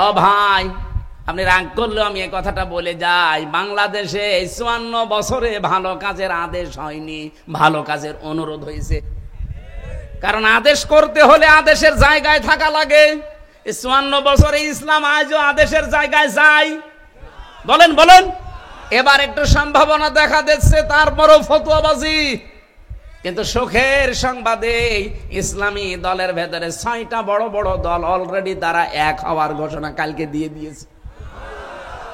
ও ভাই, আপনি রাগ করলেও আমি এই কথাটা বলে যাই, বাংলাদেশে 54 বছরে ভালো কাজের আদেশ হয়নি, ভালো কাজের অনুরোধ হয়েছে। কারণ আদেশ করতে হলে আদেশের জায়গায় থাকা লাগে। 54 বছরে ইসলাম আজও আদেশের জায়গায় যায়? বলেন বলেন। এবার একটু সম্ভাবনা দেখা দিচ্ছে, তারপরও ফতোয়াবাজি। কিন্তু সুখের সংবাদে ইসলামী দলের ভেতরে 6টা বড় বড় দল অলরেডি তারা এক হওয়ার ঘোষণা কালকে দিয়ে দিয়েছে।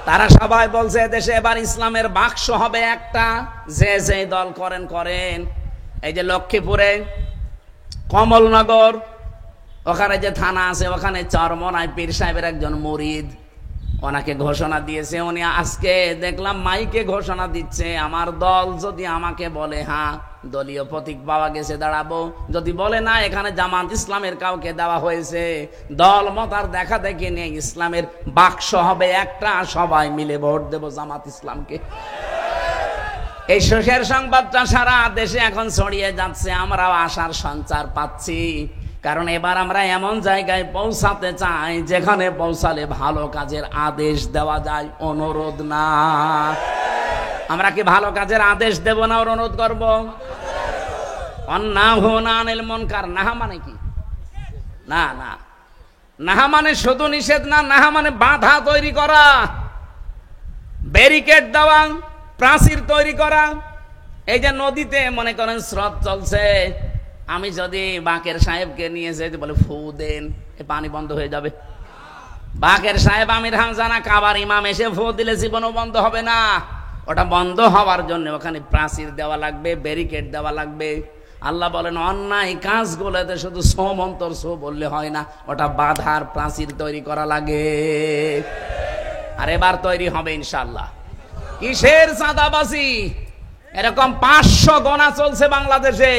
তারা সবাই বলছে দেশে এবার ইসলামের বাক্স হবে একটা, যে যে দল করেন করেন। এই যে লক্ষ্মীপুরে কমলনগর, ওখানে যে থানা আছে, ওখানে চরমনায় পীর সাহেবের একজন মুরিদ, ওনাকে ঘোষণা দিয়েছে। উনি আজকে দেখলাম মাইকে ঘোষণা দিচ্ছে, আমার দল যদি আমাকে বলে হ্যাঁ দলীয় প্রতীক পাওয়া গেছে দাঁড়াবো, যদি বলে না এখানে জামাত ইসলামের কাউকে দেওয়া হয়েছে, দল মত আর দেখা দেখি নেই, ইসলামের বাক্স হবে একটা, সবাই মিলে ভোট দেব জামাত ইসলামকে। এই সুখের সংবাদটা সারা দেশে এখন ছড়িয়ে যাচ্ছে, আমরাও আশার সঞ্চার পাচ্ছি। কারণ এবার আমরা এমন জায়গায় পৌঁছাতে চাই যেখানে পৌঁছালে ভালো কাজের আদেশ দেওয়া যায়, অনুরোধ না। আমরা কি ভালো কাজের আদেশ দেব না অনুরোধ করব? অন্নাহু আনিল মুনকার, নাহা মানে কি? না না, নাহা মানে শুধু নিষেধ না, নাহা মানে বাধা তৈরি করা, ব্যারিকেড দেওয়া, প্রাচীর তৈরি করা। এই যে নদীতে মনে করেন স্রোত চলছে, আমি যদি বাকের সাহেবকে নিয়ে যেতে বলে ফু দেন, এ পানি বন্ধ হয়ে যাবে। বাকের সাহেব আমির হামজানা কাবার ইমাম এসে ফু দিলে জীবনও বন্ধ হবে না। ওটা বন্ধ হওয়ার জন্য ওখানে প্রাচীর দেওয়া লাগবে, ব্যারিকেড দেওয়া লাগবে। আল্লাহ বলেন অন্যায় কাজগুলোতে শুধু সোমন্তর সো বললে হয় না, ওটা বাধার প্রাচীর তৈরি করা লাগে। আর এবার তৈরি হবে ইনশাআল্লাহ। কিসের চাঁদাবাজি? এরকম 500 গোনা চলছে বাংলাদেশে,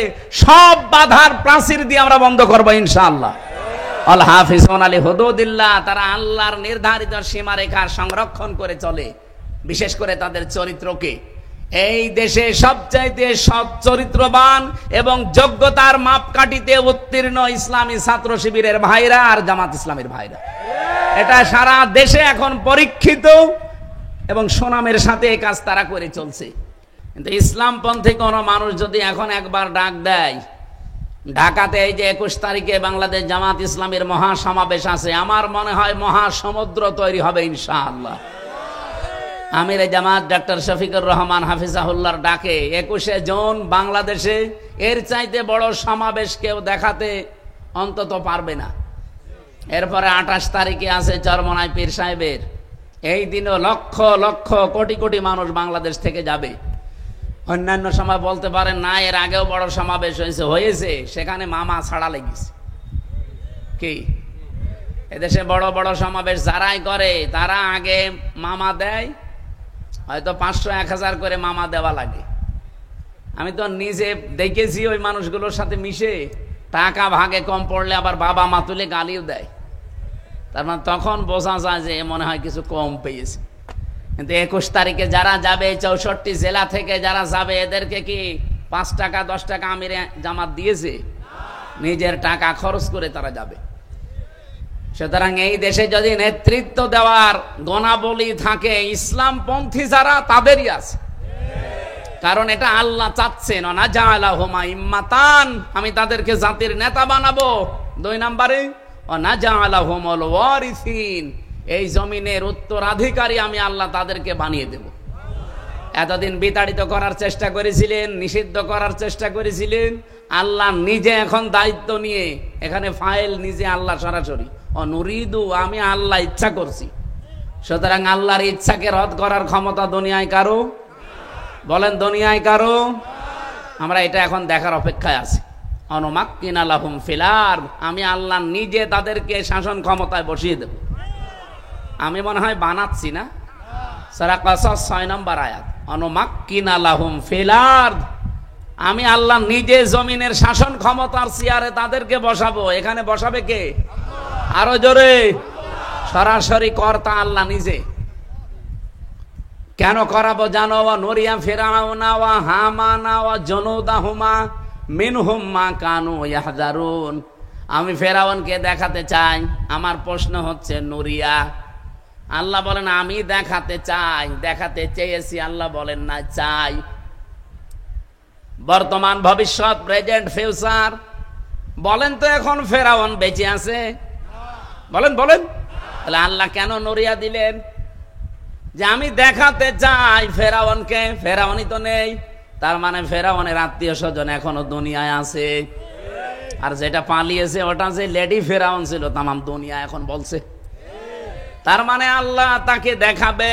সব বাধার প্রাচীর দিয়ে আমরা বন্ধ করবো ইনশাআল্লাহ। আল হাফিজুন আলী হুদুদিল্লাহ, তারা আল্লাহর নির্ধারিত সীমারেখা সংরক্ষণ করে চলে, বিশেষ করে তাদের চরিত্রকে। এই দেশে সবচাইতে সৎ চরিত্রবান এবং যোগ্যতার মাপকাঠিতে উত্তীর্ণ ইসলামী ছাত্র শিবিরের ভাইরা আর জামাত ইসলামের ভাইরা, এটা সারা দেশে এখন পরীক্ষিত এবং সুনামের সাথে এই কাজ তারা করে চলছে। কিন্তু ইসলামপন্থী কোন মানুষ যদি এখন একবার ডাক দেয়, ঢাকাতে এই যে 21 তারিখে বাংলাদেশ জামাত ইসলামের মহাসমাবেশ আছে, আমার মনে হয় মহাসমুদ্র তৈরি হবে ইনশাআল্লাহ। আমির জামাত ডক্টর শফিকুর রহমান হাফিজাহুল্লাহর ডাকে 21শে জুন বাংলাদেশে এর চাইতে বড় সমাবেশ কেউ দেখাতে অন্তত পারবে না। এরপরে 28 তারিখে আছে চরমনায় পীর সাহেবের, এই দিনও লক্ষ লক্ষ কোটি কোটি মানুষ বাংলাদেশ থেকে যাবে। অন্যান্য সময় বলতে পারেন না, এর আগেও বড় সমাবেশ হয়েছে, সেখানে মামা ছাড়া লেগেছে। কি এদেশে বড় বড় সমাবেশ যারাই করে তারা আগে মামা দেয়, হয়তো 500-1000 করে মামা দেওয়া লাগে। আমি তো নিজে দেখেছি ওই মানুষগুলোর সাথে মিশে, টাকা ভাগে কম পড়লে আবার বাবা মা তুলে গালিও দেয়। তার মানে তখন বোঝা যায় যে মনে হয় কিছু কম পেয়েছে। কিন্তু 21 তারিখে যারা যাবে, 64 জেলা থেকে যারা যাবে, এদেরকে কি 5 টাকা 10 টাকা আমির জামাত দিয়েছে? নিজের টাকা খরচ করে তারা যাবে। সুতরাং এই দেশে যদি নেতৃত্ব দেওয়ার গুণাবলী থাকে, ইসলামপন্থী যারা তাদেরই আছে। কারণ এটা আল্লাহ চাচ্ছেন, না জাআলাহুমা ইম্মাতান, আমি তাদেরকে জাতির নেতা বানাবো। 2 নম্বরে না জাআলাহুমুল ওয়ারিসিন, এই জমিনের উত্তরাধিকারী আমি আল্লাহ তাদেরকে বানিয়ে দেব। এতদিন বিতাড়িত করার চেষ্টা করেছিলেন, নিষিদ্ধ করার চেষ্টা করেছিলেন, আল্লাহ নিজে এখন দায়িত্ব নিয়ে এখানে ফাইল নিজে আল্লাহ সরাসরি অনুরিদু, আমি আল্লাহ ইচ্ছা করছি। সুতরাং আল্লাহর ইচ্ছাকে রদ করার ক্ষমতা দুনিয়ায় কারো? বলেন দুনিয়ায় কারো? আমরা এটা এখন দেখার অপেক্ষায় আছি। অনুমাক্কিনা লাহুম ফিল আরদ, আমি আল্লাহ নিজে তাদেরকে শাসন ক্ষমতায় বসিয়ে দেব। আমি মনে হয় বানাচ্ছি না, সূরা কাসাস 6 নম্বর আয়াত, অনুমাক্কিনা লাহুম ফিল আরদ, আমি আল্লাহ নিজে জমিনের শাসন ক্ষমতার চেয়ারে তাদেরকে বসাবো। এখানে বসাবে কে? আরো জোরে, সরাসরি কর্তা আল্লাহ নিজে। কেন করাবো জানো? নরিয়া ফিরাউনা ওয়া হামানা ওয়া জুনুদাহুমা মিনহুম মা কানু ইয়াহজারুন, আমি ফেরাউনকে দেখাতে চাই। আমার প্রশ্ন হচ্ছে নুরিয়া। আল্লাহ বলেন আমি দেখাতে চাই, দেখাতে চেয়েছি, আল্লাহ বলেন না চাই। বর্তমান, ভবিষ্যৎ, প্রেজেন্ট, ফিউচার। বলেন তো এখন ফেরাউন বেঁচে আছে? বলেন বলেন। তাহলে আল্লাহ কেন নুরিয়া দিলেন? যে আমি দেখাতে চাই ফেরাউনকে। ফেরাউনই তো নেই, তার মানে ফেরাউনের আত্মীয় স্বজন এখনো দুনিয়ায় আছে। আর যেটা পালিয়েছে ওটা যে লেডি ফেরাউন ছিল, তামাম দুনিয়া এখন বলছে। তার মানে আল্লাহ তাকে দেখাবে।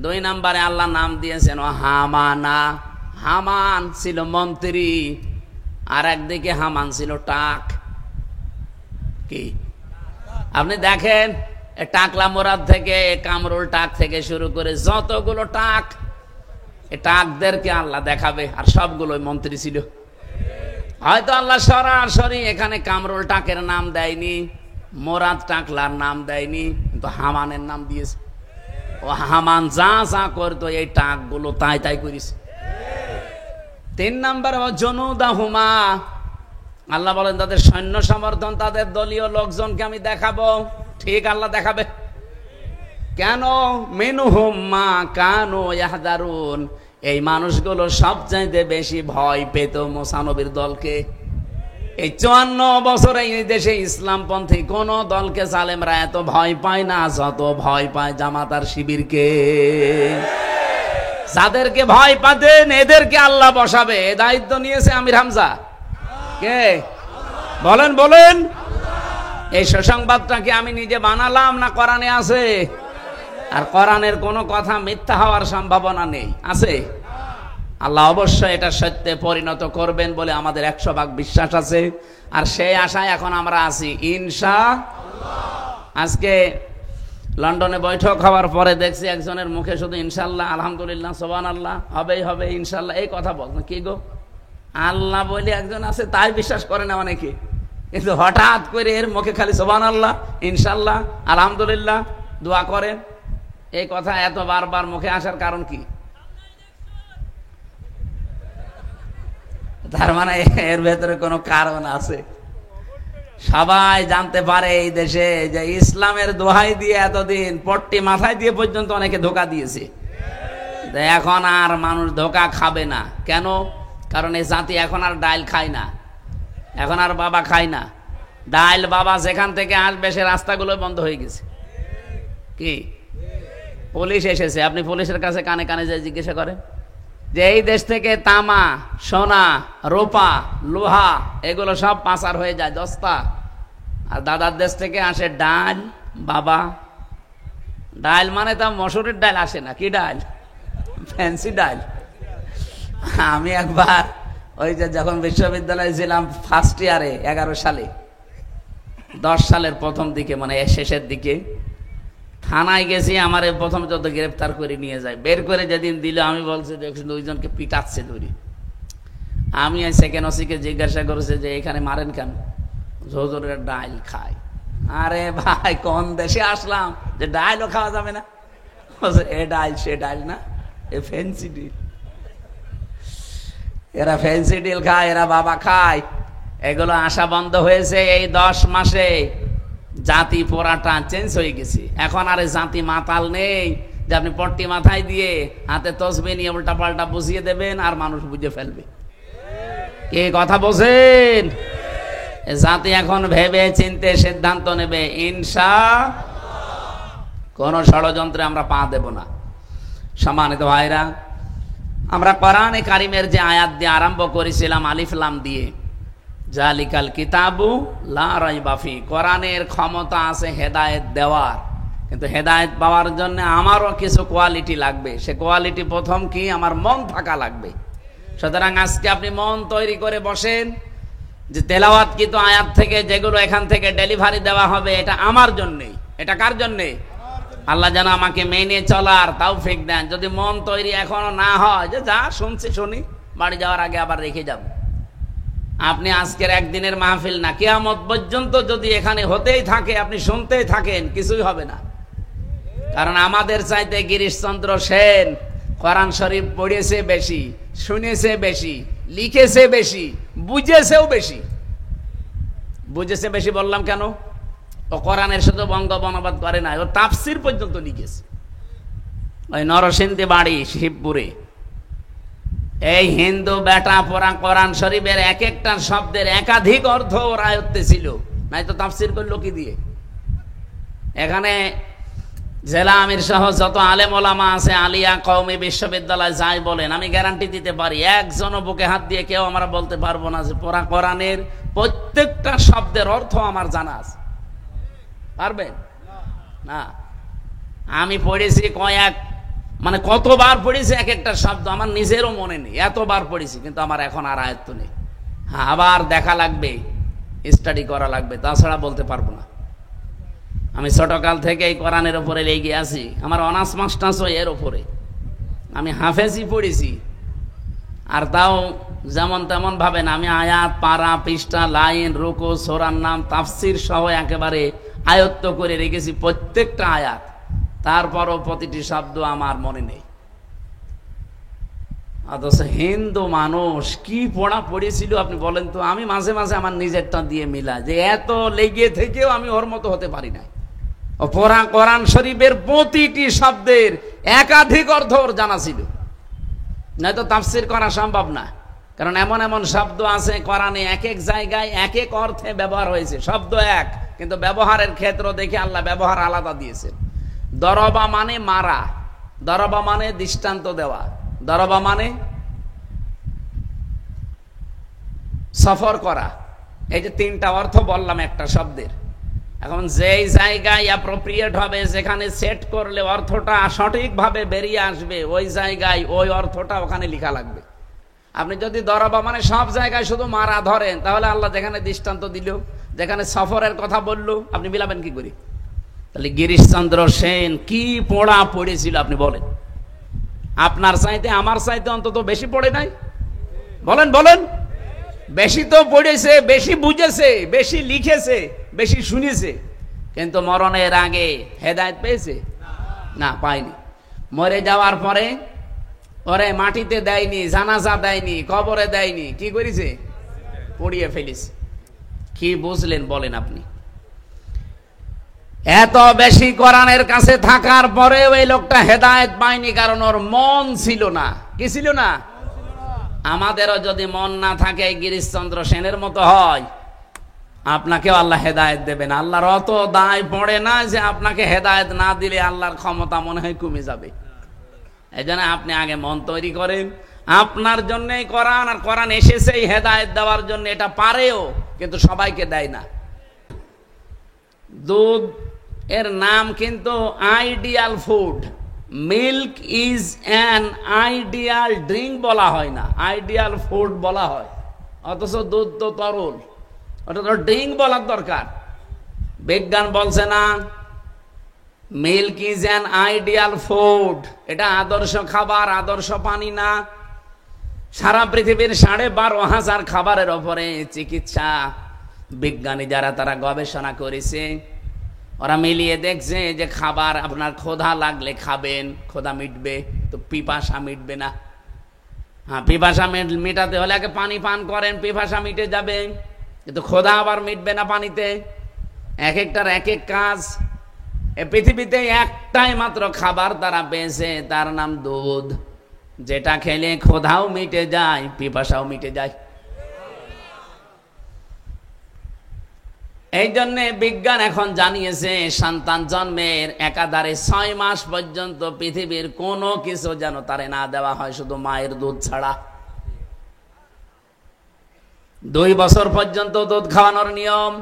2 নম্বরে আল্লাহ নাম দিয়েছেন হামানা। হামান ছিল মন্ত্রী, আর একদিকে হামান ছিল টাক। কি আপনি দেখেন, টাকলা মোরাদ থেকে, কামরুল টাক থেকে শুরু করে যতগুলো টাক, টাকদেরকে আল্লাহ দেখাবে। আর সবগুলো মন্ত্রী ছিল। হয়তো আল্লাহ সরাসরি এখানে কামরুল টাকের নাম দেয়নি, মোরাদ টাকলার নাম দেয়নি, কিন্তু হামানের নাম দিয়েছে। ও হামান যা যা করতো এই টাকগুলো তাই তাই করিস। 3 নম্বরে জনুদাহুমা, আল্লাহ বলেন তাদের সৈন্য সমর্থন, তাদের দলীয় লোকজনকে আমি দেখাবো। ঠিক, আল্লাহ দেখাবে। কেন? মিনহুম মা কানু ইয়াহদারুন, এই মানুষগুলো সবচাইতে বেশি ভয় পেত মুসা নবীর দলকে। এই 54 বছরে এই দেশে ইসলামপন্থী কোন দলকে জালেমরা এত ভয় পায় না যত ভয় পায় জামাত আর শিবিরকে। যাদেরকে ভয় পাতেন এদেরকে আল্লাহ বসাবে, এ দায়িত্ব নিয়েছে আমির হামজা। কে? বলেন বলেন। এই সুসংবাদটা কি আমি নিজে বানালাম না কোরআনে আছে? আর কোরআনের কোনো কথা মিথ্যা হওয়ার সম্ভাবনা নেই, আছে? আল্লাহ অবশ্যই এটা সত্যে পরিণত করবেন বলে আমাদের 100% বিশ্বাস আছে। আর সেই আশায় এখন আমরা আছি ইনশাআল্লাহ। আজকে লন্ডনে বৈঠক হওয়ার পরে দেখছি একজনের মুখে শুধু ইনশাআল্লাহ, আলহামদুলিল্লাহ, সুবহানাল্লাহ, হবেই হবে, ইনশাআল্লাহ এই কথা বলছেন। কি গো, আল্লাহ বলে একজন আছে তাই বিশ্বাস করে না অনেকে, কিন্তু হঠাৎ করে এর মুখে খালি সুবহানাল্লাহ, ইনশাআল্লাহ, আলহামদুলিল্লাহ দোয়া করেন। এই কথা এত বারবার মুখে আসার কারণ কি? তার মানে এর ভেতরে কোনো কারণ আছে। সবাই জানতে পারে এই দেশে যে ইসলামের দোহাই দিয়ে এতদিন পট্টি মাথায় দিয়ে পর্যন্ত অনেকে ধোকা দিয়েছে। এখন আর মানুষ ধোকা খাবে না। কেন? কারণ এই জাতি এখন আর ডাইল খায় না, এখন আর বাবা খায় না। ডাইল বাবা যেখান থেকে আসবে সে রাস্তাগুলো বন্ধ হয়ে গেছে। কি পুলিশ এসেছে, আপনি পুলিশের কাছে কানে কানে যে জিজ্ঞাসা করেন যে এই দেশ থেকে তামা, সোনা, রূপা, লোহা এগুলো সব পাচার হয়ে যায় দস্তা। আর দাদার দেশ থেকে আসে ডাল বাবা। ডাল মানে তা মসুরের ডাল আসে না, কি ডাল? ফ্যান্সি ডাল। আমি একবার ওই যে যখন বিশ্ববিদ্যালয়ে ছিলাম ফার্স্ট ইয়ারে 11 সালে, 10 সালের প্রথম দিকে মানে শেষের দিকে, থানায় গেছি। আমার প্রথম যত গ্রেফতার করে নিয়ে যায়, বের করে যেদিন দিল আমি বলছি যে 2জনকে পিটাচ্ছে ধরি। আমি সেকেন্ড ওসিকে জিজ্ঞাসা করেছে যে এখানে মারেন কেন? হুজুরের ডাইল খায়। আরে ভাই কোন দেশে আসলাম যে ডাইলও খাওয়া যাবে না? এ ডাইল সে ডাইল না, এ ফ্যান্সি ডিল। এরা ফ্যান্সি ডিল খায়, এরা বাবা খায়। এগুলো আসা বন্ধ হয়েছে এই 10 মাসে। জাতি পোড়াটা চেঞ্জ হয়ে গেছে। এখন আর জাতি মাতাল নেই যে আপনি পট্টি মাথায় দিয়ে হাতে তসবিহ নিয়ে উল্টা পাল্টা বুঝিয়ে দেবেন আর মানুষ বুঝে ফেলবে। কে কথা বোঝেন? জাতি এখন ভেবে চিনতে সিদ্ধান্ত নেবে ইনশাআল্লাহ। কোন ষড়যন্ত্রে আমরা পা দেব না। সম্মানিত ভাইরা, আমরা কোরআনে কারিমের যে আয়াত দিয়ে আরম্ভ করেছিলাম আলিফ লাম দিয়ে, জালিকাল কিতাবু লা রাইবা ফি, কোরআনের ক্ষমতা আছে হেদায়েত দেওয়ার, কিন্তু হেদায়েত পাওয়ার জন্য আমারও কিছু কোয়ালিটি লাগবে। সে কোয়ালিটি প্রথম কি? আমার মন থাকা লাগবে। সুতরাং আজকে আপনি মন তৈরি করে বসেন যে তেলাওয়াত কিন্তু আয়াত থেকে যেগুলো এখান থেকে ডেলিভারি দেওয়া হবে এটা আমার জন্যই। এটা কার জন্যে? আল্লাহ যেন আমাকে মেনে চলার তৌফিক দেন। যদি মন তৈরি এখনো না হয় যে যা শুনছি শুনি, বাড়ি যাওয়ার আগে আবার রেখে যাব, আপনি আজকের একদিনের মাহফিল না, কিয়ামত পর্যন্ত যদি এখানে হতেই থাকে, আপনি শুনতেই থাকেন, কিছুই হবে না। কারণ আমাদের চাইতে গিরিশচন্দ্র সেন কোরআন শরীফ পড়েছে বেশি, শুনেছে বেশি, লিখেছে বেশি, বুঝেছেও বেশি। বুঝেছে বেশি বললাম কেন? ও কোরআনের শুধু বঙ্গ অনুবাদ করে না, ও তাফসির পর্যন্ত লিখেছে। ওই নরসিংদী বাড়ি শিবপুরে এই হিন্দু বেটা পড়া কোরআন শরীফের এক একটা শব্দের একাধিক অর্থ ওর আয়ত্তে ছিল, নাই তো তাফসির করলো কি দিয়ে? এখানে জেলা আমির সহ যত আলেম ওলামা আছে, আলিয়া কওমি বিশ্ববিদ্যালয় যাই বলেন, আমি গ্যারান্টি দিতে পারি একজনও বুকে হাত দিয়ে কেউ আমরা বলতে পারবো না যে পড়া কোরআনের প্রত্যেকটা শব্দের অর্থ আমার জানা আছে। পারবেন না? আমি পড়েছি মানে কতবার পড়েছি এক একটা শব্দ আমার নিজেরও মনে নেই, এতবার পড়েছি, কিন্তু আমার এখন আর আয়ত্ত নেই। হ্যাঁ, আবার দেখা লাগবে, স্টাডি করা লাগবে, তাছাড়া বলতে পারবো না। আমি ছোটকাল থেকে এই কোরআনের ওপরে লেগে আছি, আমার অনার্স মাস্টার্সও এর ওপরে। আমি হাফেজি পড়েছি, আর তাও যেমন তেমন ভাবে না, আমি আয়াত, পারা, পৃষ্ঠা, লাইন, রুকু, সূরার নাম, তাফসির সহ একেবারে আয়ত্ত করে রেখেছি প্রত্যেকটা আয়াত। তারপরও প্রতিটি শব্দ আমার মনে নেই। অথচ হিন্দু মানুষ কি পড়া পড়েছিল আপনি বলেন তো? আমি মাঝে মাঝে আমার নিজেরটা দিয়ে মিলাই যে এত লেগে থেকেও আমি ওর মতো হতে পারি না। ও পড়া কোরআন শরীফের প্রতিটি শব্দের একাধিক অর্থ ওর জানা ছিল, নয়তো তাফসির করা সম্ভব না। কারণ এমন এমন শব্দ আছে কোরআনে এক এক জায়গায় এক এক অর্থে ব্যবহার হয়েছে, শব্দ এক, কিন্তু ব্যবহারের ক্ষেত্র দেখে আল্লাহ ব্যবহার আলাদা দিয়েছেন। দরবা মানে মারা, দরবা মানে দৃষ্টান্ত দেওয়া, দরবা মানে সফর করা। এই যে তিনটা অর্থ বললাম একটা শব্দের। এখন যেই জায়গায় অ্যাপ্রোপ্রিয়েট হবে, যেখানে সেট করলে অর্থটা সঠিকভাবে বেরিয়ে আসবে, ওই জায়গায় ওই অর্থটা ওখানে লেখা লাগবে। আপনি যদি দরবা মানে সব জায়গায় শুধু মারা ধরেন, তাহলে আল্লাহ যেখানে দৃষ্টান্ত দিল, যেখানে সফরের কথা বললো, আপনি মিলাবেন কি করে? তাহলে গিরিশচন্দ্র সেন কি পড়া পড়েছিল আপনি বলেন? আপনার চাইতে আমার চাইতে অন্তত বেশি পড়ে নাই? বলেন বলেন। বেশি তো পড়েছে, বেশি বুঝেছে, বেশি লিখেছে, বেশি শুনেছে, কিন্তু মরণের আগে হেদায়েত পেয়েছে? না, পায়নি। মরে যাওয়ার পরে ওরে মাটিতে দেয়নি, জানাজা দেয়নি, কবরে দেয়নি, কি করেছে? পড়িয়ে ফেলেছে। কি বুঝলেন বলেন আপনি? এত বেশি কোরআনের কাছে থাকার পরে ওই লোকটা হেদায়েত পায়নি, কারণ ওর মন ছিল না। কি ছিল না? আমাদেরও যদি মন না থাকে গিরিশচন্দ্র সেনের মতো হয়, আপনাকেও আল্লাহ হেদায়েত দেবেন। আল্লাহর অত দায় পড়ে না যে আপনাকে হেদায়েত না দিলে আল্লাহর ক্ষমতা মনে হয় কমে যাবে। এই জন্য আপনি আগে মন তৈরি করেন। আপনার জন্যই কোরআন, আর কোরআন এসেছে হেদায়েত দেওয়ার জন্য। এটা পারেও, কিন্তু সবাইকে দেয় না। দুধ এর নাম কিন্তু ideal food. Milk is an ideal drink বলা হয় না, আইডিয়াল ফুড বলা হয়। অথচ দুধ তো তরল, ওটা তো ড্রিঙ্ক বলার দরকার। বিজ্ঞান বলছে না milk is an ideal food, এটা আদর্শ খাবার, আদর্শ পানি না। সারা পৃথিবীর 12,500 খাবারের ওপরে চিকিৎসা বিজ্ঞানী যারা তারা গবেষণা করেছে, ওরা মিলিয়ে দেখছে যে খাবার আপনার ক্ষুধা লাগলে খাবেন, ক্ষুধা মিটবে, তো পিপাসা মিটবে না। হ্যাঁ, পিপাসা মেটাতে হলে আগে পানি পান করেন, পিপাসা মিটে যাবে, কিন্তু ক্ষুধা আবার মিটবে না পানিতে। এক একটার এক এক কাজ। এ পৃথিবীতে একটাই মাত্র খাবার তারা পেয়েছে, তার নাম দুধ, যেটা খেলে ক্ষুধাও মিটে যায়, পিপাসাও মিটে যায়। এই জন্যে বিজ্ঞান এখন জানিয়েছে সন্তান জন্মের একাধারে 6 মাস পর্যন্ত পৃথিবীর কোনো কিছু যেন তারে না দেওয়া হয়, শুধু মায়ের দুধ ছাড়া। 2 বছর পর্যন্ত দুধ খাওয়ানোর নিয়ম।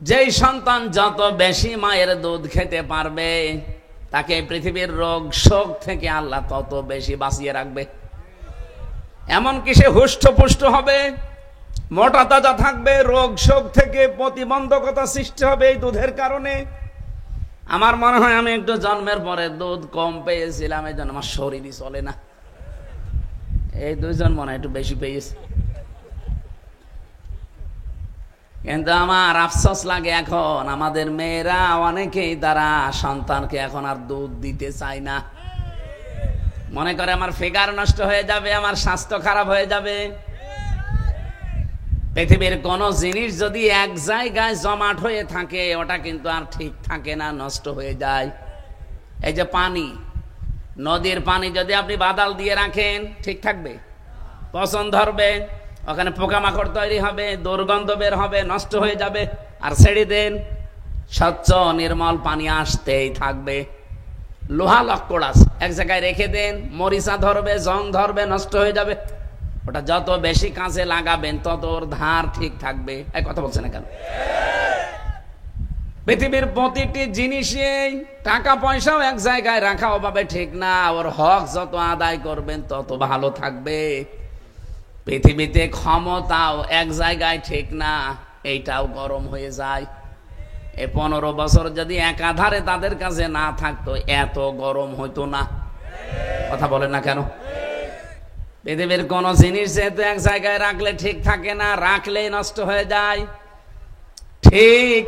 যেই সন্তান যত বেশি মায়ের দুধ খেতে পারবে, তাকে পৃথিবীর রোগ শোক থেকে আল্লাহ তত বেশি বাঁচিয়ে রাখবে। এমনকি সে হুষ্টপুষ্ট হবে, মোটা তাজা থাকবে, রোগ শোক থেকে প্রতিবন্ধকতা সৃষ্টি হবে এই দুধের কারণে। আমার মনে হয় আমি একটু জন্মের পরে দুধ কম পেয়েছিলাম, এই জন্য আমার শরীরই চলে না। এই 2 জন মনে হয় একটু বেশি পেয়েছে। কিন্তু আমার আফসোস লাগে, এখন আমাদের মেয়েরা অনেকেই তারা সন্তানকে এখন আর দুধ দিতে চায় না। মনে করে আমার ফিগার নষ্ট হয়ে যাবে, আমার স্বাস্থ্য খারাপ হয়ে যাবে। পৃথিবীর কোন জিনিস যদি এক জায়গায় জমাট হয়ে থাকে ওটা কিন্তু আর ঠিক থাকে না, নষ্ট হয়ে যায়। এই যে পানি, নদীর পানি যদি আপনি বাদাল দিয়ে রাখেন ঠিক থাকবে? পচন ধরবে, ওখানে পোকামাকড় তৈরি হবে, দুর্গন্ধ বের হবে, নষ্ট হয়ে যাবে। আর ছেড়ে দেন, স্বচ্ছ নির্মল পানি আসতেই থাকবে। লোহা লক্কড়াস এক জায়গায় রেখে দেন, মরিচা ধরবে, জং ধরবে, নষ্ট হয়ে যাবে। ওটা যত বেশি কাছে লাগাবেন তত ওর ধার ঠিক থাকবে। এই কথা বলছে না কেন? পৃথিবীর প্রতিটি জিনিসে, টাকা পয়সাও এক জায়গায় রাখা ওভাবে ঠিক না, ওর হক যত আদায় করবেন তত ভালো থাকবে। পৃথিবীতে ক্ষমতাও এক জায়গায় ঠিক না, এইটাও গরম হয়ে যায়। 15 বছর যদি একাধারে তাদের কাছে না থাকতো এত গরম হইতো না। কথা বলেন না কেন? পৃথিবীর কোন জিনিস যেহেতু এক জায়গায় রাখলে ঠিক থাকে না, রাখলেই নষ্ট হয়ে যায়। ঠিক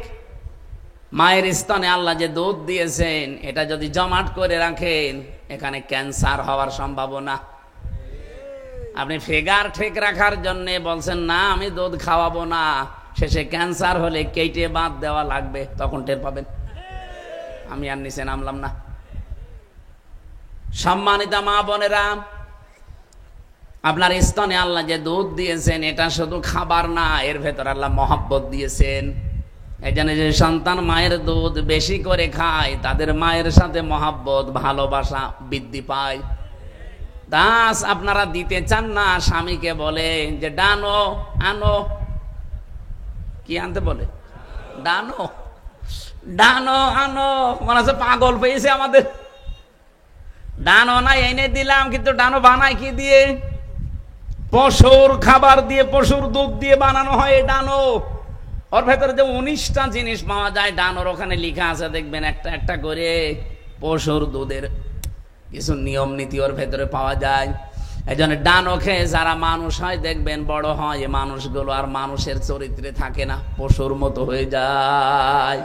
মায়ের স্তনে আল্লাহ যে দুধ দিয়েছেন এটা যদি জমাট করে রাখেন এখানে ক্যান্সার হওয়ার সম্ভাবনা। আপনি ফিগার ঠিক রাখার জন্য বলছেন না আমি দুধ খাওয়াবো না, শেষে ক্যান্সার হলে কেটে বাদ দেওয়া লাগবে, তখন টের পাবেন। আমি আর নিচে নামলাম না। সম্মানিত মা বোনেরা, আপনার স্তনে আল্লাহ যে দুধ দিয়েছেন এটা শুধু খাবার না, এর ভেতর আল্লাহ মহব্বত দিয়েছেন। এই জন্য যে সন্তান মায়ের দুধ বেশি করে খায় তাদের মায়ের সাথে মহব্বত, ভালোবাসা বৃদ্ধি পায়। দাস আপনারা দিতে চান না, স্বামীকে বলে যে ডানো আনো, কি আনতে বলে? ডানো, ডানো আনো। মনে হচ্ছে পাগল পেয়েছে আমাদের। ডানো না এনে দিলাম, কিন্তু ডানো বানায় কি দিয়ে? পশুর খাবার দিয়ে, পশুর দুধ দিয়ে বানানো হয় এই ডানো। ওর ভেতরে যে 19টা জিনিস পাওয়া যায় ডানোর, ওখানে লেখা আছে দেখবেন একটা একটা করে পশুর দুধের কিছু নিয়ম নীতি ওর ভেতরে পাওয়া যায়। এই জন্য ডানো খেয়ে যারা মানুষ হয় দেখবেন বড় হয়, এই মানুষগুলো আর মানুষের চরিত্রে থাকে না, পশুর মতো হয়ে যায়।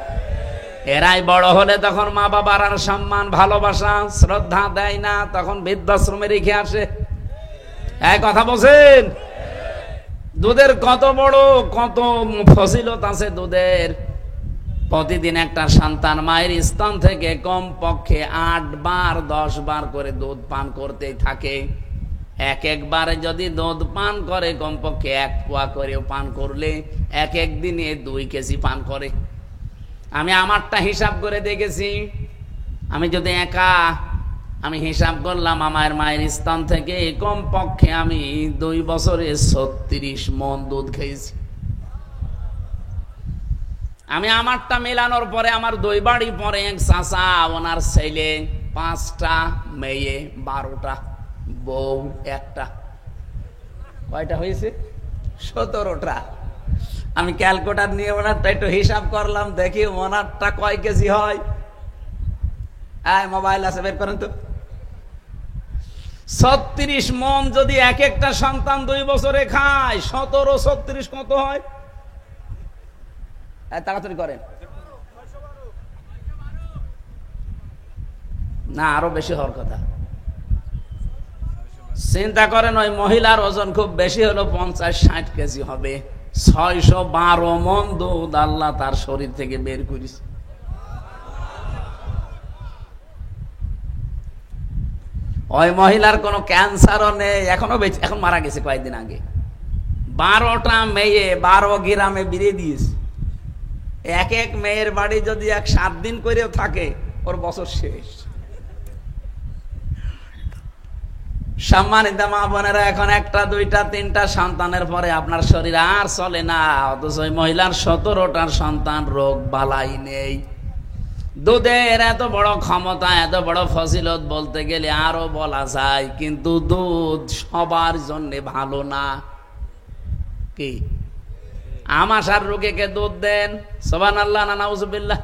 এরাই বড় হলে তখন মা বাবার আর সম্মান, ভালোবাসা, শ্রদ্ধা দেয় না, তখন বৃদ্ধাশ্রমে রেখে আসে। এক কথা বলছেন? দুধের কত বড়, কত ফজিলত আছে দুধের। প্রতিদিন একটা সন্তান মায়ের স্তন থেকে কমপক্ষে 8 বার 10 বার করে দুধ পান করতেই থাকে। একবারে যদি দুধ পান করে কমপক্ষে 1 পোয়া করেও পান করলে এক দিনে 2 কেজি পান করে। আমি আমারটা হিসাব করে দেখেছি। আমি যদি একা, আমি হিসাব করলাম আমার মায়ের স্তন থেকে কমপক্ষে আমি 2 বছরে 36 মণ দুধ খেয়েছি। আমি আমারটা মেলানোর পরে আমার 2 বাড়ি পরে এক চাচা, ওনার ছেলে 5টা, মেয়ে 12টা, বউ 1টা। কয়টা হয়েছে? 17টা। আমি ক্যালকুলেটর নিয়ে ওনারটা একটু হিসাব করলাম, দেখি ওনারটা কয় কেজি হয়। মোবাইল আছে, বের করেন তো। 36 মণ যদি এক একটা সন্তান 2 বছরে খায়, 17 36 কত হয়? তাড়াতাড়ি করেন না, আরো বেশি হওয়ার কথা। চিন্তা করেন, ওই মহিলার ওজন খুব বেশি হলো 50-60 কেজি হবে। 612 মণ দুধ আল্লাহ তার শরীর থেকে বের করেছে। ওই মহিলার কোনো ক্যান্সারও নেই, এখনো বেঁচে, এখন মারা গেছে কয়েকদিন আগে। 12টা মেয়ে 12 গ্রামে বিয়ে দিয়েছে। এক মেয়ের বাড়ি যদি 7 দিন করেও থাকে ওর বছর শেষ। সম্মানিত মা বোনেরা, এখন 1টা 2টা 3টা সন্তানের পরে আপনার শরীর আর চলে না, অথচ ওই মহিলার 17টার সন্তান, রোগ বালাই নেই। দুধের এত বড় ক্ষমতা, এত বড় ফজিলত বলতে গেলে আরো বলা যায়, কিন্তু দুধ সবার জন্য ভালো না। কি আমাশার রোগীকে দুধ দেন, সুবহানাল্লাহ না নাউজুবিল্লাহ?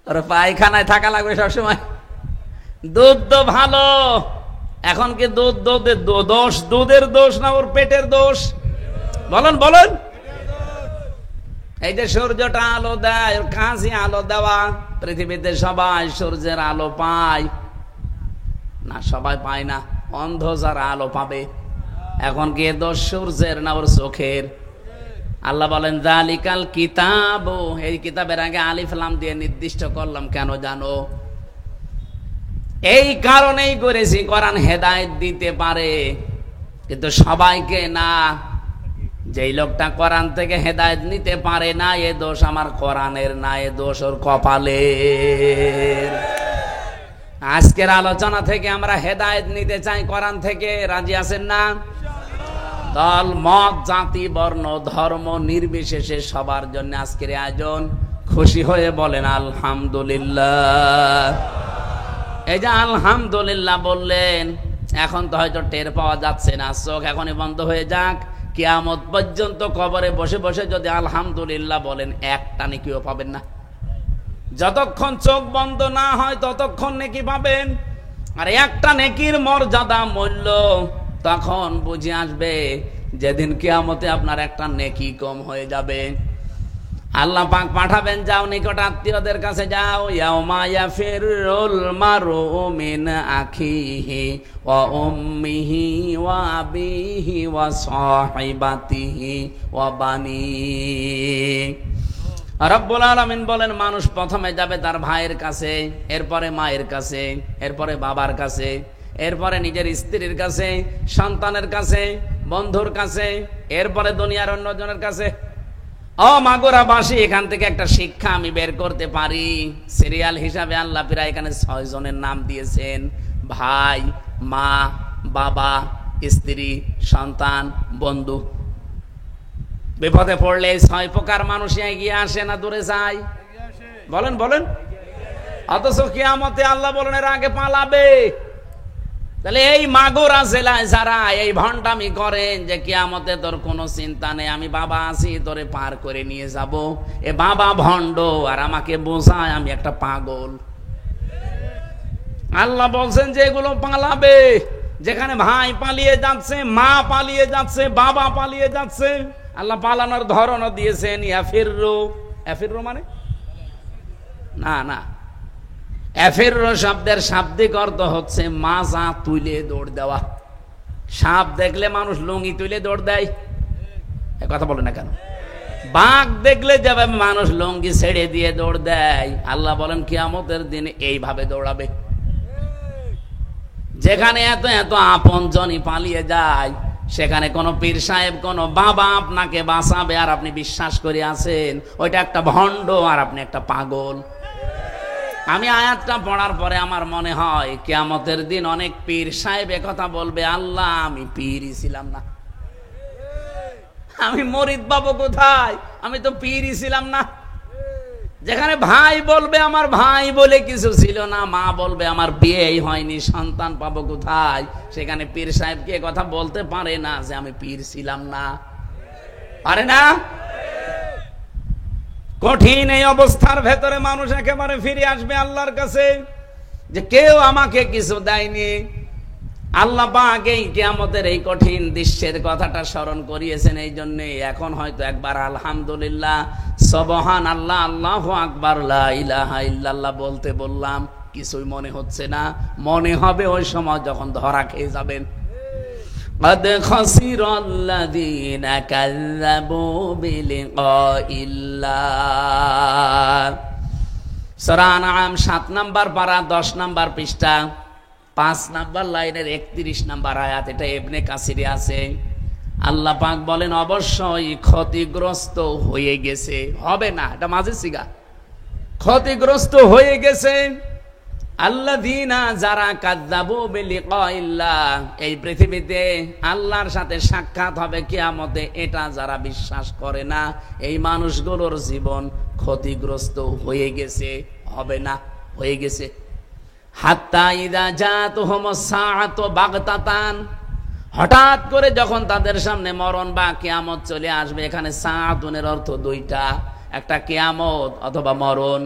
ওর পায়খানায় থাকা লাগবে সবসময়। দুধ তো ভালো, এখন কি দুধ দোষ, দুধের দোষ না ওর পেটের দোষ? বলেন বলেন। এই যে সূর্যটা আলো দেয়, ওর কাজই আলো দেওয়া। পৃথিবীতে সবাই সূর্যের আলো পায় না? সবাই পায় না। অন্ধ যারা আলো পাবে, এখন কি দোষ সূর্যের না ওর চোখের? আল্লাহ বলেন যালিকাল কিতাব, এই কিতাবের আগে আলিফ লাম দিয়ে নির্দিষ্ট করলাম কেন জানো? এই কারণেই করেছি, কোরআন হেদায়েত দিতে পারে কিন্তু সবাইকে না। যেই লোকটা কোরআন থেকে হেদায়েত নিতে পারে না, এ দোষ আমার কোরআনের না, এ দোষ ওর কপালের। আজকের আলোচনা থেকে আমরা হেদায়েত নিতে চাই কোরআন থেকে, রাজি আছেন না? দল মত জাতি বর্ণ ধর্ম নির্বিশেষে সবার জন্য আজকের আয়োজন। খুশি হয়ে বলেন আলহামদুলিল্লাহ। এই যে আলহামদুলিল্লাহ বললেন, এখন তো হয়তো টের পাওয়া যাচ্ছে না, চোখ এখনই বন্ধ হয়ে যাক। কিয়ামত পর্যন্ত কবরে বসে বসে যদি আলহামদুলিল্লাহ বলেন, একটা নেকিও পাবেন না। যতক্ষণ চোখ বন্ধ না হয় ততক্ষণ নেকি পাবেন। আর একটা নেকির মর্যাদা মূল্য তখন বুঝে আসবে যেদিন কিয়ামতে আপনার একটা নেকি কম হয়ে যাবে। আল্লাহ পাক পাঠাবেন, যাও নিকট আত্মীয়দের কাছে যাও। ইয়াউমা ইয়াফিরুল মারউ মিন আখিহি ওয়া উম্মিহি ওয়া আবিহি ওয়া সাহিবাতিহি ওয়া বানিহি। রব্বুল আলামিন বলেন, মানুষ প্রথমে যাবে তার ভাইয়ের কাছে, এরপরে মায়ের কাছে, এরপরে বাবার কাছে, এরপরে নিজের স্ত্রীর কাছে, সন্তানের কাছে, বন্ধুর কাছে, এরপরে দুনিয়ার অন্যজনের কাছে। ও মাগুরাবাসী, এখান থেকে একটা শিক্ষা আমি বের করতে পারি। সিরিয়াল হিসাবে আল্লাহ প্রায় এখানে 6 জনের নাম দিয়েছেন: ভাই, মা, বাবা, স্ত্রী, সন্তান, বন্ধু। বিপদে পড়লে 6 প্রকার মানুষ এগিয়ে আসে না দূরে যায়? বলেন বলেন। অথচ কিয়ামতে আল্লাহ বলেন এর আগে পালাবে। তাহলে এই মাগুরা জেলায় যারা এই ভণ্ডামি করেন যে কিয়ামতে তোর কোনো চিন্তা নেই, আমি বাবা আছি, তোরে পার করে নিয়ে যাব, এ বাবা ভণ্ড আর আমাকে বোঝায় আমি একটা পাগল। আল্লাহ বলছেন যে এগুলো পালাবে। যেখানে ভাই পালিয়ে যাচ্ছে, মা পালিয়ে যাচ্ছে, বাবা পালিয়ে যাচ্ছে, আল্লাহ পালানোর ধরনও দিয়েছেন। ইয়াফিরু, ইয়াফিরু মানে না না, এফিরু শব্দের শাব্দিক অর্থ হচ্ছে মাজা তুলে দৌড় দেওয়া। সাপ দেখলে মানুষ লুঙ্গি তুলে দৌড় দেয়, কথা বলে না কেন? বাঘ দেখলে যেভাবে মানুষ লুঙ্গি ছেড়ে দিয়ে দৌড় দেয়, আল্লাহ বলেন কিয়ামতের দিন এইভাবে দৌড়াবে। যেখানে এত এত আপনজনই পালিয়ে যায়, সেখানে কোন পীর সাহেব, কোন বাবা আপনাকে বাঁচাবে আর আপনি বিশ্বাস করে আছেন ওইটা একটা ভণ্ড আর আপনি একটা পাগল। আমি আয়াতটা পড়ার পরে আমার মনে হয় কিয়ামতের দিন অনেক পীর সাহেব একথা বলবে, আল্লাহ আমি পীরই ছিলাম না, আমি মরিদ পাবো কোথায়? আমি তো পীরই ছিলাম না। যেখানে ভাই বলবে আমার ভাই বলে কিছু ছিল না, মা বলবে আমার বিয়েই হয়নি, সন্তান পাবো কোথায়? সেখানে পীর সাহেব কি কথা বলতে পারে না যে আমি পীর ছিলাম না? পারে না? কঠিন এই অবস্থার ভেতরে মানুষ একেবারে ফিরে আসবে আল্লাহর কাছে যে কেউ আমাকে কিছু দেয়নি। আল্লাহ পাক এই কিয়ামতের এই কঠিন দৃশ্যের কথাটা স্মরণ করিয়েছেন। এই জন্য এখন হয়তো একবার আলহামদুলিল্লাহ, সুবহানাল্লাহ, আল্লাহু আকবার, লা ইলাহা ইল্লাল্লাহ বলতে বললাম, কিছুই মনে হচ্ছে না। মনে হবে ওই সময় যখন ধরা খেয়ে যাবেন। قد خسر الذين كذبوا بلقاء الله। সূরা আনআম 7 নাম্বার পারা 10 নাম্বার পৃষ্ঠা 5 নাম্বার লাইনের 31 নাম্বার আয়াত। এটা ইবনে কাসিরে আছে। আল্লাহ পাক বলেন অবশ্যই ক্ষতিগ্রস্ত হয়ে গেছে, হবে না, এটা মাঝে সিগা, ক্ষতিগ্রস্ত হয়ে গেছে আল্লাযীনা যারা কাযযাবু বিলিকাইল্লাহ, এই পৃথিবীতে আল্লাহর সাথে সাক্ষাৎ হবে কিয়ামতে, এটা যারা বিশ্বাস করে না, এই মানুষগুলোর জীবন ক্ষতিগ্রস্ত হয়ে গেছে, হবে না, হয়ে গেছে। হাত্তা ইযা জাতুহুমুস সাআতু বাগতাতান, হঠাৎ করে যখন তাদের সামনে মরণ বা কিয়ামত চলে আসবে। এখানে সাআতুনের অর্থ দুইটা, একটা কিয়ামত অথবা মরণ।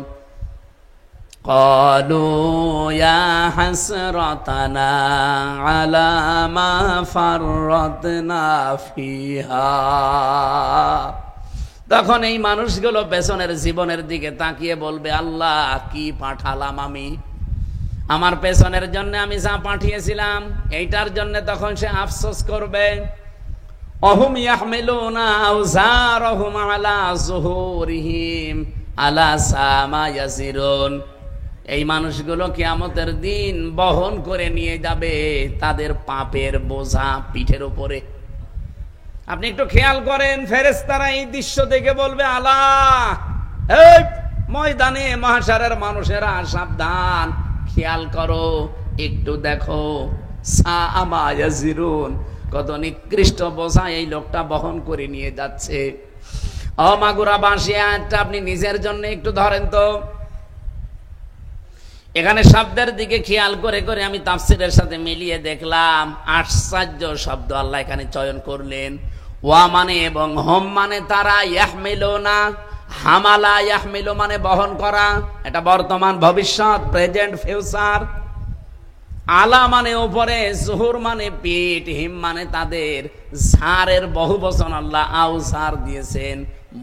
ক্বালু ইয়া হাসরাতানা আলা মা ফাররাতনা ফিহা, তখন এই মানুষগুলো পেছনের জীবনের দিকে তাকিয়ে বলবে, আল্লাহ কি পাঠালাম আমি, আমার পেছনের জন্য আমি যা পাঠিয়েছিলাম এইটার জন্য তখন সে আফসোস করবে। অহুম ইয়াহমিলুনা আওজারহুম আলা যুহুরিহিম আলা সামা ইয়াসিরুন। এই মানুষগুলো কিয়ামতের দিন বহন করে নিয়ে যাবে তাদের পাপের বোঝা পিঠের উপরে। আপনি একটু খেয়াল করেন, ফেরেশতারা এই দৃশ্য দেখে বলবে, আল্লাহ, এই ময়দানে মাহশারের মানুষেরা সাবধান, খেয়াল করো, একটু দেখো, সামা ইয়াসিরুন, কত নিকৃষ্ট বোঝা এই লোকটা বহন করে নিয়ে যাচ্ছে। মাগুরা বাঁশিয়াটা আপনি নিজের জন্য একটু ধরেন তো। এখানে শব্দের দিকে খেয়াল করে করে আমি তাফসীরের সাথে মিলিয়ে দেখলাম, আশ্চর্য শব্দ আল্লাহ এখানে চয়ন করলেন। ওয়া মানে এবং হোম মানে তারা, ইয়াহমিলুনা, হামালা ইয়াহমিলু মানে বহন করা, এটা বর্তমান ভবিষ্যৎ, প্রেজেন্ট ফিউচার। আলা মানে উপরে, জুহুর মানে পিঠ, হিম মানে তাদের, ঝাড়ের বহু বচন আল্লাহ আওজার দিয়েছেন,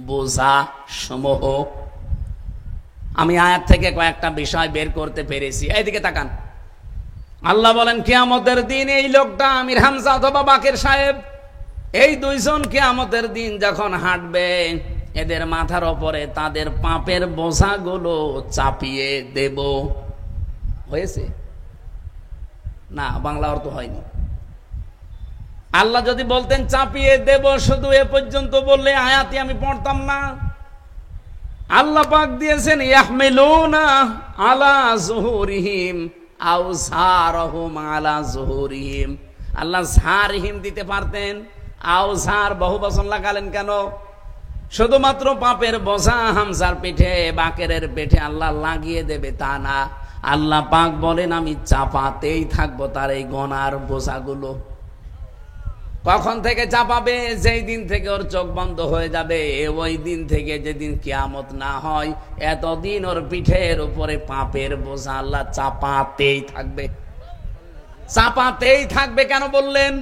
বোঝা সমূহ। আমি আয়াত থেকে কয়েকটা বিষয় বের করতে পেরেছি। এইদিকে তাকান, আল্লাহ বলেন কিয়ামতের দিন এই লোকটা আমির হামজা অথবা বাকের সাহেব, এই দুইজন কিয়ামতের দিন যখন হাঁটবে, এদের মাথার উপরে তাদের পাপের বোঝাগুলো চাপিয়ে দেব। হয়েছে না? বাংলা অর্থ হয়নি। আল্লাহ যদি বলতেন চাপিয়ে দেব শুধু এ পর্যন্ত বললে আয়াতি আমি পড়তাম না। আল্লাহ পাক দিয়েছেন ইয়াহমিলুনা আলা যুহুরিহিম আওজারহুম আলা যুহুরিহিম। আল্লাহ জারহিম দিতে পারতেন, আওজার বহুবচন লাগালেন কেন? শুধুমাত্র পাপের বোঝা হামজার পিঠে, বাকেরের পিঠে আল্লাহ লাগিয়ে দেবে তা না। আল্লাহ পাক বলেন আমি চাপাতেই থাকবো তার এই গোনার বোঝাগুলো। কখন থেকে চাপাবে? যেই দিন থেকে ওর চোখ বন্ধ হয়ে যাবে, ওই দিন থেকে যেদিন কিয়ামত না হয়, এতদিন ওর পিঠের উপরে পাপের বোঝা আল্লাহ চাপাতেই থাকবে। চাপাতেই থাকবে কেন বললেন?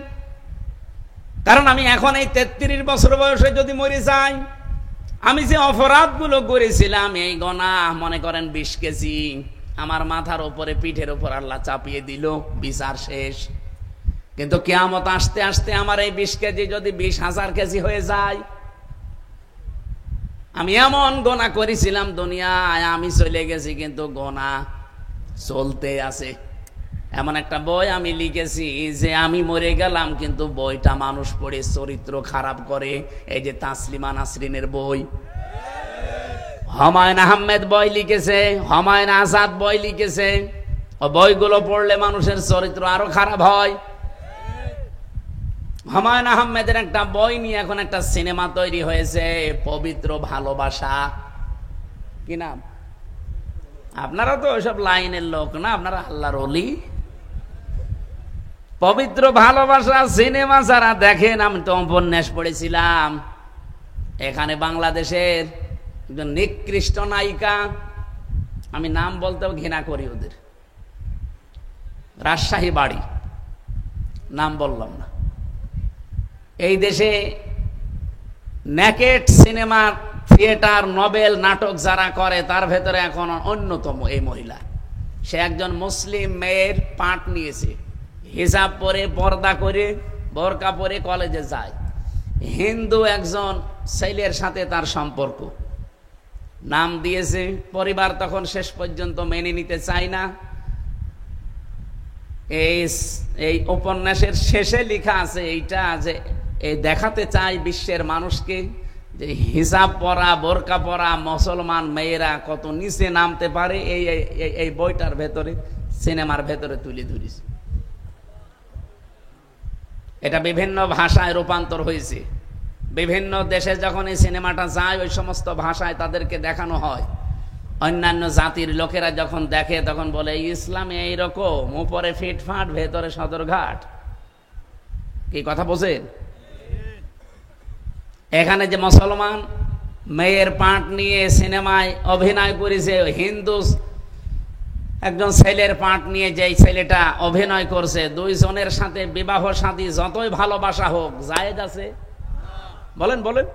কারণ আমি এখন এই 33 বছর বয়সে যদি মরে যাই, আমি যে অপরাধগুলো করেছিলাম, এই গোনা মনে করেন 20 কেজি, আমার মাথার উপরে পিঠের উপর আল্লাহ চাপিয়ে দিল, বিচার শেষ। কিন্তু কিয়ামত আসতে আসতে আমার এই 20 কেজি যদি 20,000 কেজি হয়ে যায়, আমি এমন গোনা করেছিলাম দুনিয়ায়, আমি চলে গেছি কিন্তু গোনা চলতে আছে। এমন একটা বই আমি লিখেছি যে আমি মরে গেলাম কিন্তু বইটা মানুষ পড়ে চরিত্র খারাপ করে। এই যে তাসলিমা নাসরিনের বই, হুমায়ুন আহমেদ বই লিখেছে, হুমায়ুন আজাদ বই লিখেছে। ও বইগুলো পড়লে মানুষের চরিত্র আরো খারাপ হয়। হুমায়ুন আহমেদের একটা বই নিয়ে এখন একটা সিনেমা তৈরি হয়েছে, পবিত্র ভালোবাসা। কি নাম? আপনারা তো ওইসব লাইনের লোক না, আপনারা আল্লাহর ওলি। পবিত্র ভালোবাসা সিনেমা যারা দেখেন, আমি তো উপন্যাস পড়েছিলাম, এখানে বাংলাদেশের একজন নিকৃষ্ট নায়িকা, আমি নাম বলতেও ঘৃণা করি ওদের, রাজশাহী বাড়ি, নাম বললাম না। এই দেশে নেকেট সিনেমা, থিয়েটার, নভেল, নাটক যারা করে তার ভেতরে এখন অন্যতম এই মহিলা। সে একজন মুসলিম মেয়ের পাঠ নিয়েছে, হিজাব পরে, পর্দা করে, বোরকা পরে কলেজে যায়। হিন্দু একজন ছেলের সাথে তার সম্পর্ক, নাম দিয়েছে। পরিবার তখন শেষ পর্যন্ত মেনে নিতে চায় না। এই উপন্যাসের শেষে লেখা আছে এইটা, যে এই দেখাতে চায় বিশ্বের মানুষকে যে হিজাব পরা, বোরকা পরা মুসলমান মেয়েরা কত নিচে নামতে পারে। এই বইটার ভেতরে, সিনেমার ভেতরে তুলে ধরেছে। এটা বিভিন্ন ভাষায় রূপান্তর হয়েছে। বিভিন্ন দেশে যখন এই সিনেমাটা যায়, ওই সমস্ত ভাষায় তাদেরকে দেখানো হয়। অন্যান্য জাতির লোকেরা যখন দেখে তখন বলে ইসলামে এইরকম, উপরে ফিটফাট, ভেতরে সদরঘাট। কি কথা বোঝেন? এখানে যে মুসলমান মেয়ের পাঠ নিয়ে সিনেমায় অভিনয় করেছে, হিন্দু একজন ছেলের পাঠ নিয়ে যে ছেলেটা অভিনয় করছে, দুইজনের সাথে বিবাহ শাদী যতই ভালোবাসা হোক, জায়েজ আছে? বলেন বলেন।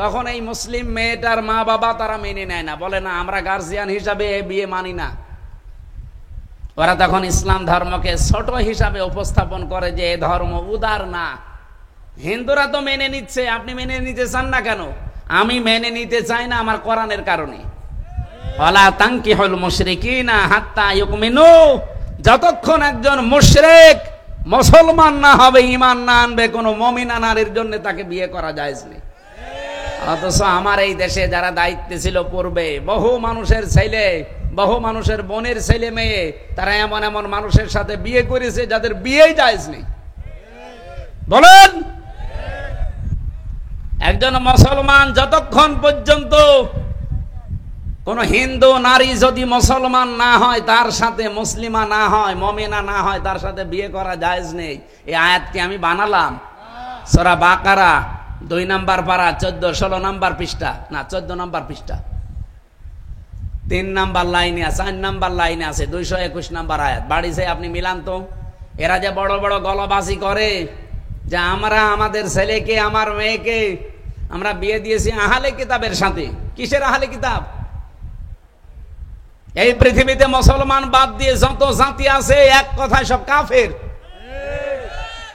তখন এই মুসলিম মেয়েটার মা বাবা তারা মেনে নেয় না, বলে না আমরা গার্জিয়ান হিসাবে বিয়ে মানি না। ওরা তখন ইসলাম ধর্মকে ছোট হিসাবে উপস্থাপন করে যে এ ধর্ম উদার না, হিন্দুরা তো মেনে নিচ্ছে, আপনি মেনে নিতে চান না কেন? আমি মেনে নিতে চাই না আমার কোরআনের কারণে। ওয়ালা তানকিহুল মুশরিকিনা হাত্তা ইউমিনু, যতক্ষণ একজন মুশরিক মুসলমান না হবে, ঈমান না আনবে, কোনো মুমিনা নারীর জন্য তাকে বিয়ে করা জায়েজ নেই। অথচ আমার এই দেশে যারা দায়িত্বে ছিল পূর্বে, বহু মানুষের ছেলে, বহু মানুষের বোনের ছেলে মেয়ে, তারা এমন এমন মানুষের সাথে বিয়ে করেছে যাদের বিয়েই জায়েজ নেই। বলেন, একজন মুসলমান যতক্ষণ পর্যন্ত কোন হিন্দু নারী যদি মুসলমান না হয়, তার সাথে মুসলিমা না হয়, মুমিনা না হয়, তার সাথে বিয়ে করা জায়েজ নেই। এই আয়াতকে আমি বানালাম সূরা বাকারা 2 নম্বর পারা 14-16 নম্বর পৃষ্ঠা, না 14 নম্বর পৃষ্ঠা 3 নম্বর লাইনে আছে, 4 নম্বর লাইনে আছে, 221 নম্বর আয়াত। বাড়ি যে আপনি মিলান তো। এরা যে বড় বড় গলাবাজি করে যে আমরা আমাদের ছেলেকে, আমার মেয়েকে আমরা বিয়ে দিয়েছি আহলে কিতাবের সাথে। কিসের আহলে কিতাব? এই পৃথিবীতে মুসলমান বাদ দিয়ে যত জাতি আছে, এক কথায় সব কাফের।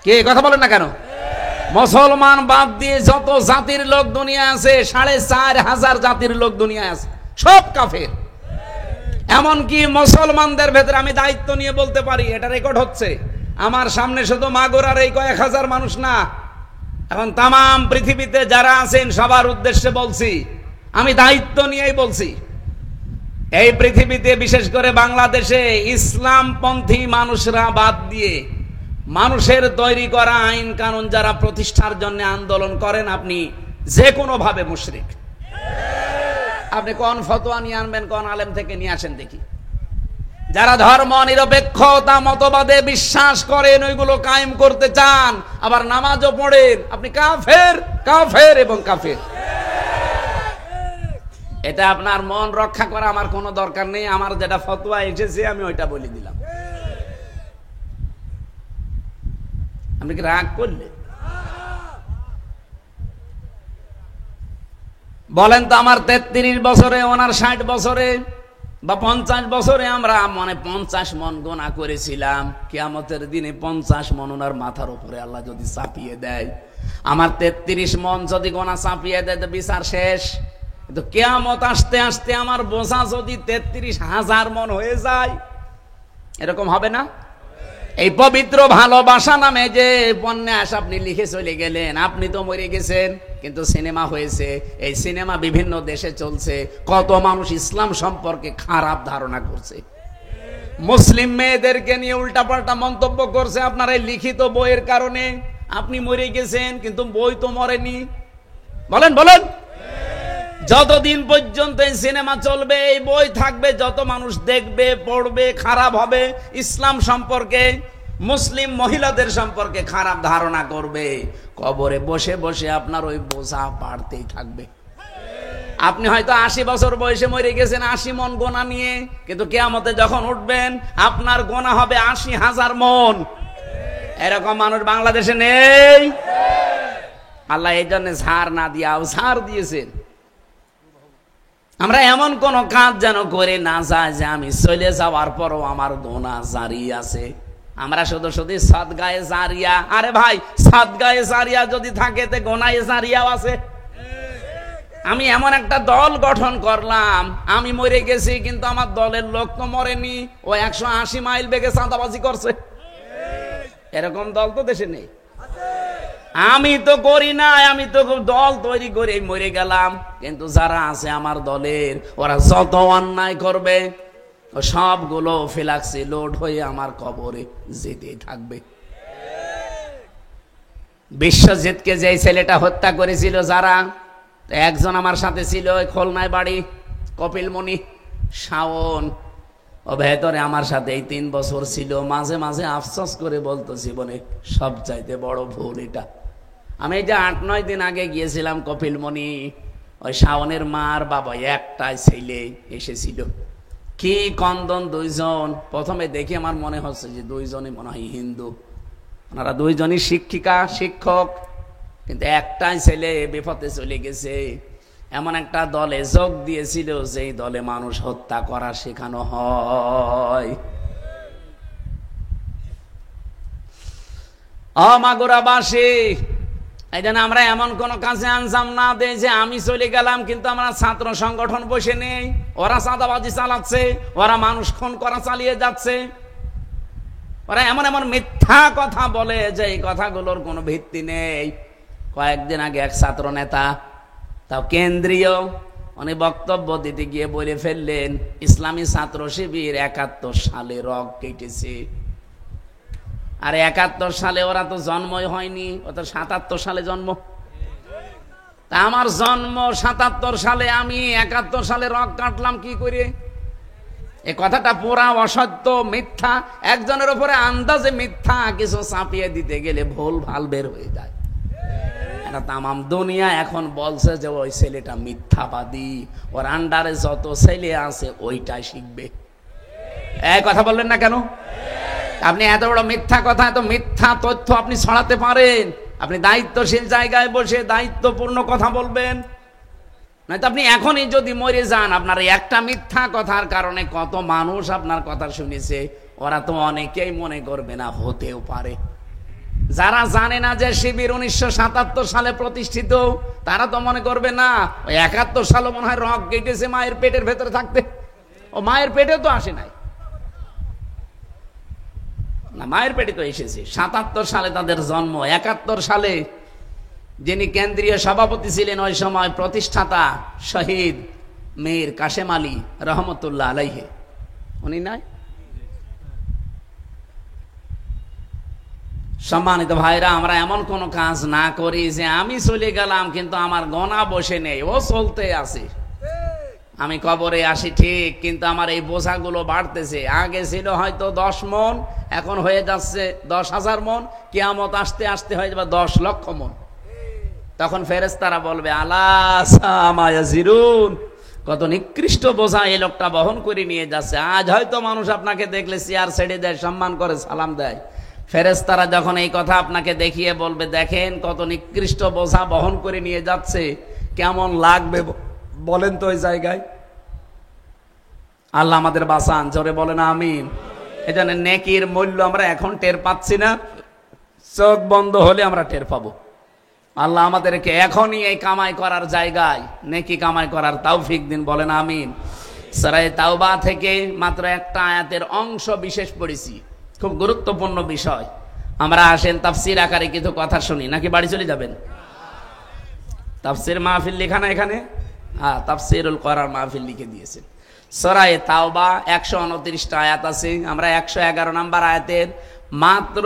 কে কথা বলেন না কেন? মুসলমান বাদ দিয়ে যত জাতির লোক দুনিয়া আছে, 4,500 জাতির লোক দুনিয়া আছে, সব কাফের। এমনকি মুসলমানদের ভেতরে আমি দায়িত্ব নিয়ে বলতে পারি, এটা রেকর্ড হচ্ছে আমার সামনে, শুধু মাগুরার এই কয়েক হাজার মানুষ না, এখন তামাম পৃথিবীতে যারা আছেন সবার উদ্দেশ্যে বলছি, আমি দায়িত্ব নিয়েই বলছি। এই পৃথিবীতে বিশেষ করে বাংলাদেশে ইসলামপন্থী মানুষরা বাদ দিয়ে মানুষের তৈরি করা আইন কানুন যারা প্রতিষ্ঠার জন্য আন্দোলন করেন, আপনি যে কোনো ভাবে মুশরিক। আপনি কোন ফতোয়া নিয়ে আনবেন, কোন আলেম থেকে নিয়ে আসেন দেখি। যারা ধর্ম নিরপেক্ষতা মতবাদে বিশ্বাস করেন, ওইগুলো কায়েম করতে চান, আবার নামাজও পড়েন, আপনি কাফের, কাফের এবং কাফের। এটা আপনার মন রক্ষা করা আমার কোনো দরকার নেই। আমার যেটা ফতোয়া এসেছে আমি ওইটা বলে দিলাম। আপনি কি রাগ করলে? বলেন তো, আমার 33 বছরে, ওনার 60 বছরে বা 50 বছরে আমরা 50 মন গোনা করেছিলাম। কিয়ামতের দিনে 50 মন ওনার মাথার উপরে আল্লাহ যদি চাপিয়ে দেয়, আমার 33 মন যদি গোনা চাপিয়ে দেয় তো বিচার শেষ। কিন্তু কিয়ামত আসতে আসতে আমার বোঝা যদি 33,000 মন হয়ে যায়, এরকম হবে না? এই পবিত্র ভালোবাসা নামে যে উপন্যাস আপনি লিখে চলে গেলেন, আপনি তো মরে গেছেন, কিন্তু সিনেমা হয়েছে। এই সিনেমা বিভিন্ন দেশে চলছে। কত মানুষ ইসলাম সম্পর্কে খারাপ ধারণা করছে, মুসলিম মেয়েদেরকে নিয়ে উল্টাপাল্টা মন্তব্য করছে আপনার এই লিখিত বইয়ের কারণে। আপনি মরে গেছেন, কিন্তু বই তো মরেনি। বলেন বলেন, যতদিন পর্যন্ত এই সিনেমা চলবে, এই বই থাকবে, যত মানুষ দেখবে, পড়বে, খারাপ হবে, ইসলাম সম্পর্কে, মুসলিম মহিলাদের সম্পর্কে খারাপ ধারণা করবে, কবরে বসে বসে আপনার ওই বোঝা বাড়তেই থাকবে। আপনি হয়তো 80 বছর বয়সে মরে গেছেন 80 মন গোনা নিয়ে, কিন্তু কিয়ামতে যখন উঠবেন আপনার গোনা হবে 80,000 মন। এরকম মানুষ বাংলাদেশে নেই। আল্লাহ এই জন্য ছাড় না দিয়ে ছাড় দিয়েছেন। আমরা এমন কোন কাজ যেন করে না যায় যে আমি চলে যাওয়ার পরও আমার গোনা জারি আছে। আমরা শুধু শুধু সাদগায়ে জারিয়া, আরে ভাই সাদগায়ে জারিয়া যদি থাকে তে গোনায়ে জারিয়াও আছে। আমি এমন একটা দল গঠন করলাম, আমি মরে গেছি কিন্তু আমার দলের লোক তো মরেনি, ও 180 মাইল বেগে চাঁদাবাজি করছে। এরকম দল তো দেশে নেই। আমি তো করি না, আমি তো দল তৈরি করে মরে গেলাম, কিন্তু যারা আছে আমার দলের, ওরা যত অন্যায় করবে সবগুলো ফ্লাক্সে লোড হয়ে আমার কবরে যেতেই থাকবে। বিশ্বজিৎকে যে ছেলেটা হত্যা করেছিল যারা, একজন আমার সাথে ছিল, খুলনায় বাড়ি, কপিলমণি, শাওন, ও ভেতরে আমার সাথে এই 3 বছর ছিল। মাঝে মাঝে আফসোস করে বলতো জীবনে সবচাইতে বড় ভুল এটা। আমি এই যে 8-9 দিন আগে গিয়েছিলাম কপিলমণি, ওই শাওনের মার বাবা একটাই ছেলে এসেছিল, কি কন্দন, 2 জন। প্রথমে দেখে আমার মনে হচ্ছে যে 2 জনই মনে হয় হিন্দু, ওনারা 2 জনই শিক্ষিকা শিক্ষক, কিন্তু একটাই ছেলে বিপথে চলে গেছে। এমন একটা দলে যোগ দিয়েছিল যেই দলে মানুষ হত্যা করা শেখানো হয়। মাগুরাবাসী, এই জন্য আমরা এমন কোন কাজে আঞ্জাম না দেই যে আমি চলে গেলাম কিন্তু আমরা ছাত্র সংগঠন বসে নেই, ওরা চাঁদাবাজি চালাচ্ছে, ওরা মানুষ খুন করা চালিয়ে যাচ্ছে, ওরা এমন এমন মিথ্যা কথা বলে যে এই কথাগুলোর কোনো ভিত্তি নেই। কয়েকদিন আগে এক ছাত্র নেতা, তাও কেন্দ্রীয়, উনি বক্তব্য দিতে গিয়ে বলে ফেললেন ইসলামী ছাত্র শিবির 71 সালে রগ কেটেছে। আর 71 সালে ওরা তো জন্মই হয়নি, ও তো 77 সালে জন্ম। তা আমার জন্ম 77 সালে, আমি 71 সালে রগ কাটলাম কি করে? এই কথাটা পুরা অসত্য, মিথ্যা। একজনের উপরে আন্দাজে মিথ্যা কিছু চাপিয়ে দিতে গেলে ভুল ভাল বের হয়ে যায়। এটা তামাম দুনিয়া এখন বলছে যে ওই ছেলেটা মিথ্যাবাদী, ওর আন্ডারে যত ছেলে আছে ওইটাই শিখবে। এই কথা বললেন না কেন? আপনি এত বড় মিথ্যা কথা, এত মিথ্যা তথ্য আপনি ছড়াতে পারেন, আপনি দায়িত্বশীল জায়গায় বসে দায়িত্বপূর্ণ কথা বলবেন। নয়তো আপনি এখনই যদি মরে যান, আপনার একটা মিথ্যা কথার কারণে কত মানুষ আপনার কথা শুনেছে, ওরা তো অনেকেই মনে করবে না, হতেও পারে। যারা জানে না যে শিবির 1977 সালে প্রতিষ্ঠিত, তারা তো মনে করবে না ওই 71 সালে মনে হয় রগ কেটেছে মায়ের পেটের ভেতরে থাকতে। ও মায়ের পেটেও তো আসে নাই না, মায়ের পেটে তো এসেছে। 77 সালে তাদের জন্ম। 71 সালে যিনি কেন্দ্রীয় সভাপতি ছিলেন ওই সময়, প্রতিষ্ঠাতা শহীদ মীর কাশেম আলী রহমতুল্লাহ আলাইহি, উনি নাই? সম্মানিত ভাইরা, আমরা এমন কোন কাজ না করি যে আমি চলে গেলাম কিন্তু আমার গণা বসে নেই, ও চলতে আছে। আমি কবরে আসি ঠিক, কিন্তু আমার এই বোঝাগুলো বাড়তেছে। আগে ছিল হয়তো 10 মন, এখন হয়ে যাচ্ছে 10,000 মন, কিয়ামত আসতে আসতে হয়ে যাবে 10 লক্ষ মন। তখন ফেরেশতারা বলবে আলা সামা ইয়াজিরুন, কত নিকৃষ্ট বোঝা এই লোকটা বহন করে নিয়ে যাচ্ছে। আজ হয়তো মানুষ আপনাকে দেখলে চেয়ার ছেড়ে দেয়, সম্মান করে সালাম দেয়। ফেরেশতারা যখন এই কথা আপনাকে দেখিয়ে বলবে দেখেন কত নিকৃষ্ট বোঝা বহন করে নিয়ে যাচ্ছে, কেমন লাগবে বলেন তো ওই জায়গায়? আল্লাহ আমাদের বাঁচান, জোরে বলেন আমিন। এজন্য নেকির মূল্য আমরা এখন টের পাচ্ছি না, চোখ বন্ধ হলে আমরা টের পাবো। আল্লাহ আমাদেরকে এখনই এই কামাই করার জায়গায় নেকি কামাই করার তৌফিক দিন, বলেন আমিন। সূরা তাওবা থেকে মাত্র একটা আয়াতের অংশ বিশেষ পড়েছি, খুব গুরুত্বপূর্ণ বিষয়। আমরা আসেন তাফসির আকারে কিছু কথা শুনি, নাকি বাড়ি চলে যাবেন? তাফসির মাহফিল লেখা না এখানে? হ্যাঁ, তাফসিরুল কোরআন মাহফিল লিখে দিয়েছেন। সূরা তাওবা 129টা আয়াত আছে। আমরা 111 নম্বর আয়াতের মাত্র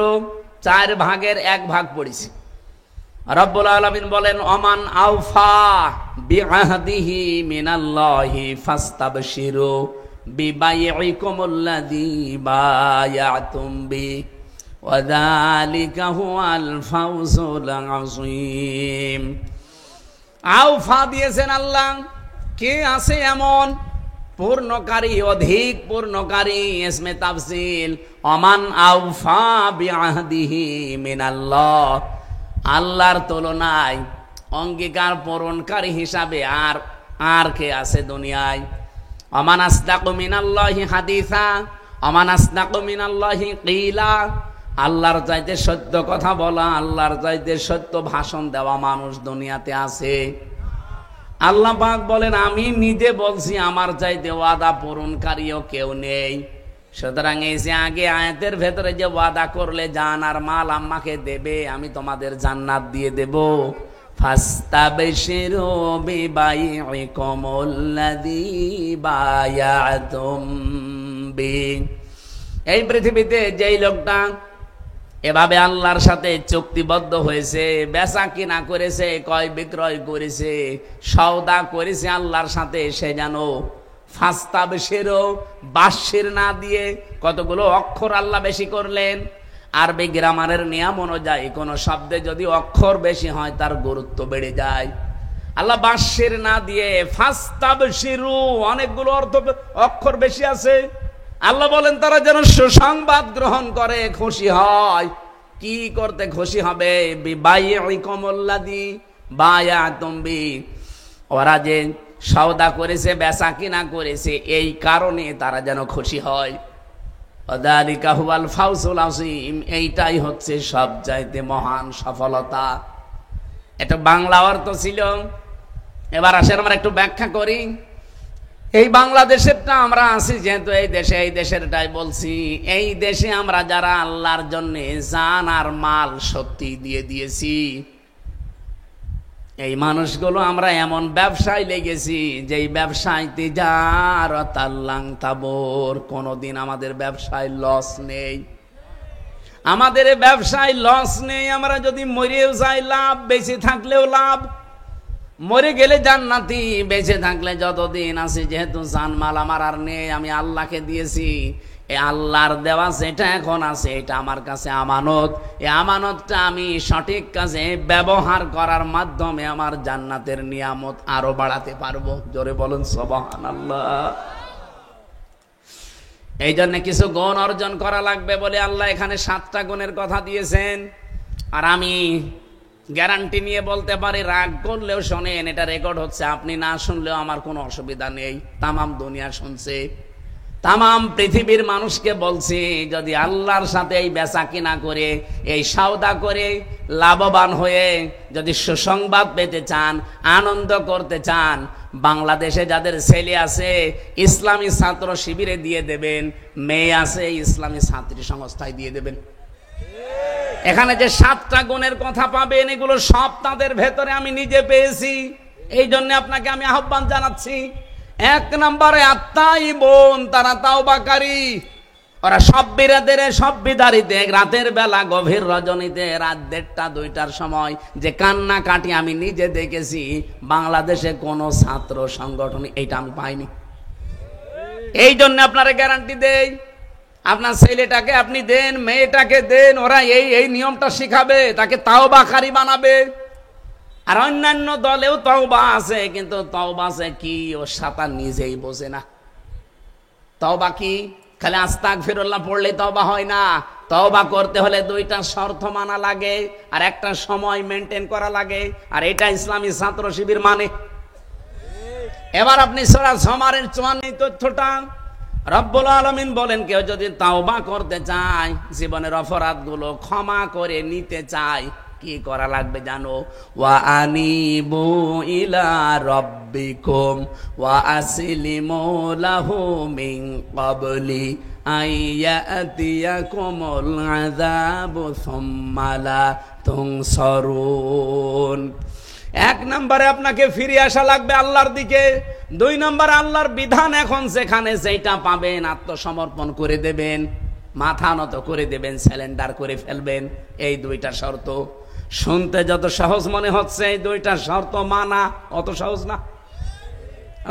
4 ভাগের 1 ভাগ পড়েছি। রব্বুল আলামিন বলেন ওমান আওফা বিআহদিহি মিনাল্লাহি ফাস্তাবশিরু বিবাইইকুমুল্লাযী বায়াতুম বি ওয়া যালিকা হুয়াল ফাওজুল আযীম। আওফা দিয়েছেন আল্লাহ। কে আছে এমন? পূর্ণকারী, অধিক পূর্ণকারী। ইসমে তাফসীল ওমান আওফা বিআহদিহি মিনাল্লাহ, আল্লাহর তুলনায় অঙ্গীকার পূরণকারী হিসাবে আর কে আছে দুনিয়ায়? ওমান আসদাকু মিনাল্লাহি হাদিসা, ওমান আসদাকু মিনাল্লাহি কিলা, আল্লাহর চাইতে সত্য কথা বলা, আল্লাহর চাইতে সত্য ভাষণ দেওয়া মানুষ দুনিয়াতে আছে? আল্লাহ পাক বলেন আমি নিজে বলছি আমার চাইতে ওয়াদা পূরণকারীও কেউ নেই। সুতরাং এই যে আগে আয়াতের ভেতরে যে ওয়াদা করলে জান আর মাল আম্মাকে দেবে, আমি তোমাদের জান্নাত দিয়ে দেব, ফাস্তাবশিরু বিবাইইকুমুল্লাযী বায়াতুম বি। এই পৃথিবীতে যেই লোকটা এভাবে আল্লাহর সাথে চুক্তিবদ্ধ হয়েছে, বেচা কিনা করেছে, ক্রয় বিক্রয় করেছে, সওদা করেছে আল্লাহর সাথে, সে যেন ফাস্তাবশিরু, বাশির না দিয়ে কতগুলো অক্ষর আল্লাহ বেশি করলেন। আরবি গ্রামারের নিয়ম অনুযায়ী কোন শব্দে যদি অক্ষর বেশি হয় তার গুরুত্ব বেড়ে যায়। আল্লাহ বাশির না দিয়ে ফাস্তাবশিরু, অনেকগুলো অক্ষর বেশি আছে। আল্লাহ বলেন তারা যেন সুসংবাদ গ্রহণ করে, খুশি হয়। কি করতে খুশি হবে? বিবাইইকুমুল্লাযী বায়াতুম বি, ওরা যে সওদা করেছে, বেচা কিনা করেছে, এই কারণে তারা যেন খুশি হয়। ওয়াযালিকা হুয়াল ফাওজুল আযীম, এইটাই হচ্ছে সবচাইতে মহান সফলতা। এটা বাংলা অর্থ ছিল। এবার আসেন আমরা একটু ব্যাখ্যা করি। এই বাংলাদেশেরটা আমরা আছি যেহেতু এই দেশে, এই দেশেরটাই বলছি। এই দেশে আমরা যারা আল্লাহর জন্য জান আর মাল সত্যি দিয়ে দিয়েছি, এই মানুষগুলো আমরা এমন ব্যবসায় লেগেছি যেই ব্যবসায় তিজারাত লাং তাবুর, কোনোদিন আমাদের ব্যবসায় লস নেই। আমাদের ব্যবসায় লস নেই। আমরা যদি মরেও যাই লাভ, বেঁচে থাকলেও লাভ। মরে গেলে জান্নাতি, বেঁচে থাকলে যতদিন আছে, যেহেতু জানমাল আমার আর নেই, আমি আল্লাহকে দিয়েছি। এই আল্লাহর দেওয়া যেটা এখন আছে এটা আমার কাছে আমানত। এই আমানতটা আমি সঠিক কাজে ব্যবহার করার মাধ্যমে আমার জান্নাতের নিয়ামত আরো বাড়াতে পারবো। জোরে বলুন সুবহানাল্লাহ। এই জন্য কিছু গুণ অর্জন করা লাগবে বলে আল্লাহ এখানে 7টা গুণের কথা দিয়েছেন। আর আমি গ্যারান্টি নিয়ে বলতে পারি, রাগ করলেও শোনেন, এটা রেকর্ড হচ্ছে, আপনি না শুনলেও আমার কোনো অসুবিধা নেই। তামাম দুনিয়া শুনছে, তামাম পৃথিবীর মানুষকে বলছি, যদি আল্লাহর সাথে এই বেচা কিনা করে, এই সওদা করে লাভবান হয়ে যদি সুসংবাদ পেতে চান, আনন্দ করতে চান, বাংলাদেশে যাদের ছেলে আছে ইসলামী ছাত্র শিবিরে দিয়ে দেবেন, মেয়ে আছে ইসলামী ছাত্রী সংস্থায় দিয়ে দেবেন। এখানে যে 7টা গুণের কথা পাবেন, এগুলো সব তাদের ভেতরে আমি নিজে পেয়েছি। এই জন্য আপনাকে আমি আহ্বান জানাচ্ছি। 1 নম্বরে আত্মাইবুন, তারা তাওবাকারী। ওরা সব বিরাদের, সব বিদারিতে রাতের বেলা গভীর রজনীতে রাত 1:30 2টার সময় যে কান্না কাটি আমি নিজে দেখেছি, বাংলাদেশে কোনো ছাত্র সংগঠন এইটা আমি পাইনি। এই জন্য আপনারা গ্যারান্টি দেই, আপনার ছেলেটাকে আপনি দেন, মেয়েটাকে দেন, ওরা এই নিয়মটা শিখাবে, তাকে তাওবাকারী বানাবে। আর অন্যান্য দলেও তওবা আছে, কিন্তু তওবা আছে কি ও সাতা নিজেই বোঝে না। তওবা কি? খালি আস্তাগফিরুল্লাহ পড়লে তওবা হয় না। তওবা করতে হলে 2টা শর্ত মানা লাগে আর একটা সময় মেনটেন করা লাগে। আর এটা ইসলামী ছাত্র শিবির মানে। এবার আপনি সূরা জুমারের 54 তথ্যটা, রব্বুল আলামিন বলেন, কেউ যদি তাওবা করতে চায়, জীবনের অপরাধগুলো ক্ষমা করে নিতে চায়, কি করা লাগবে জানো? ওয়া আনিবু ইলা রাব্বিকুম ওয়া আসলিমু লাহু মিন ক্বাবলি আইয়াতিয়াকুমুল আযাবু সুম্মা লা তুনসারুন। 1 নম্বরে আপনাকে ফিরে আসা লাগবে আল্লাহর দিকে। 2 নম্বরে আল্লাহর বিধান এখন যেখানে যেটা পাবেন আত্মসমর্পণ করে দেবেন, মাথা নত করে দেবেন, স্যালেন্ডার করে ফেলবেন। এই 2টা শর্ত শুনতে যত সহজ মনে হচ্ছে, এই 2টা শর্ত মানা অত সহজ না।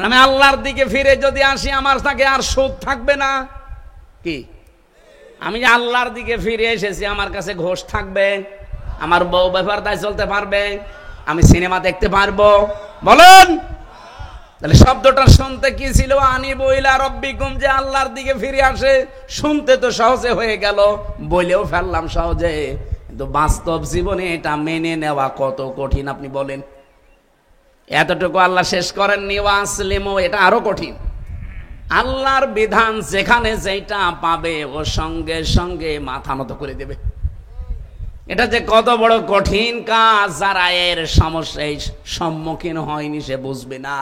আমি আল্লাহর দিকে ফিরে যদি আসি, আমার থাকে আর সুদ থাকবে না। কি? আমি যে আল্লাহর দিকে ফিরে এসেছি, আমার কাছে ঘোষ থাকবে, আমার বউ ব্যাপারটাই চলতে পারবে, আমি সিনেমা দেখতে পারবো। বলুন তাহলে শব্দটা শুনতে কি ছিল? আনিবু ইলা রাব্বিকুম, যে আল্লাহর দিকে ফিরে আসে। শুনতে তো সহজে হয়ে গেল, বলেও ফেললাম সহজে, কিন্তু বাস্তব জীবনে এটা মেনে নেওয়া কত কঠিন আপনি বলেন। এতটুকু আল্লাহ শেষ করেননি, ওয়াসলিমু, এটা আরো কঠিন। আল্লাহর বিধান যেখানে যেটা পাবে ও সঙ্গে সঙ্গে মাথা নত করে দেবে। এটা যে কত বড় কঠিন কাজ, যারা এর সমস্যায় সম্মুখীন হয়নি সে বুঝবে না।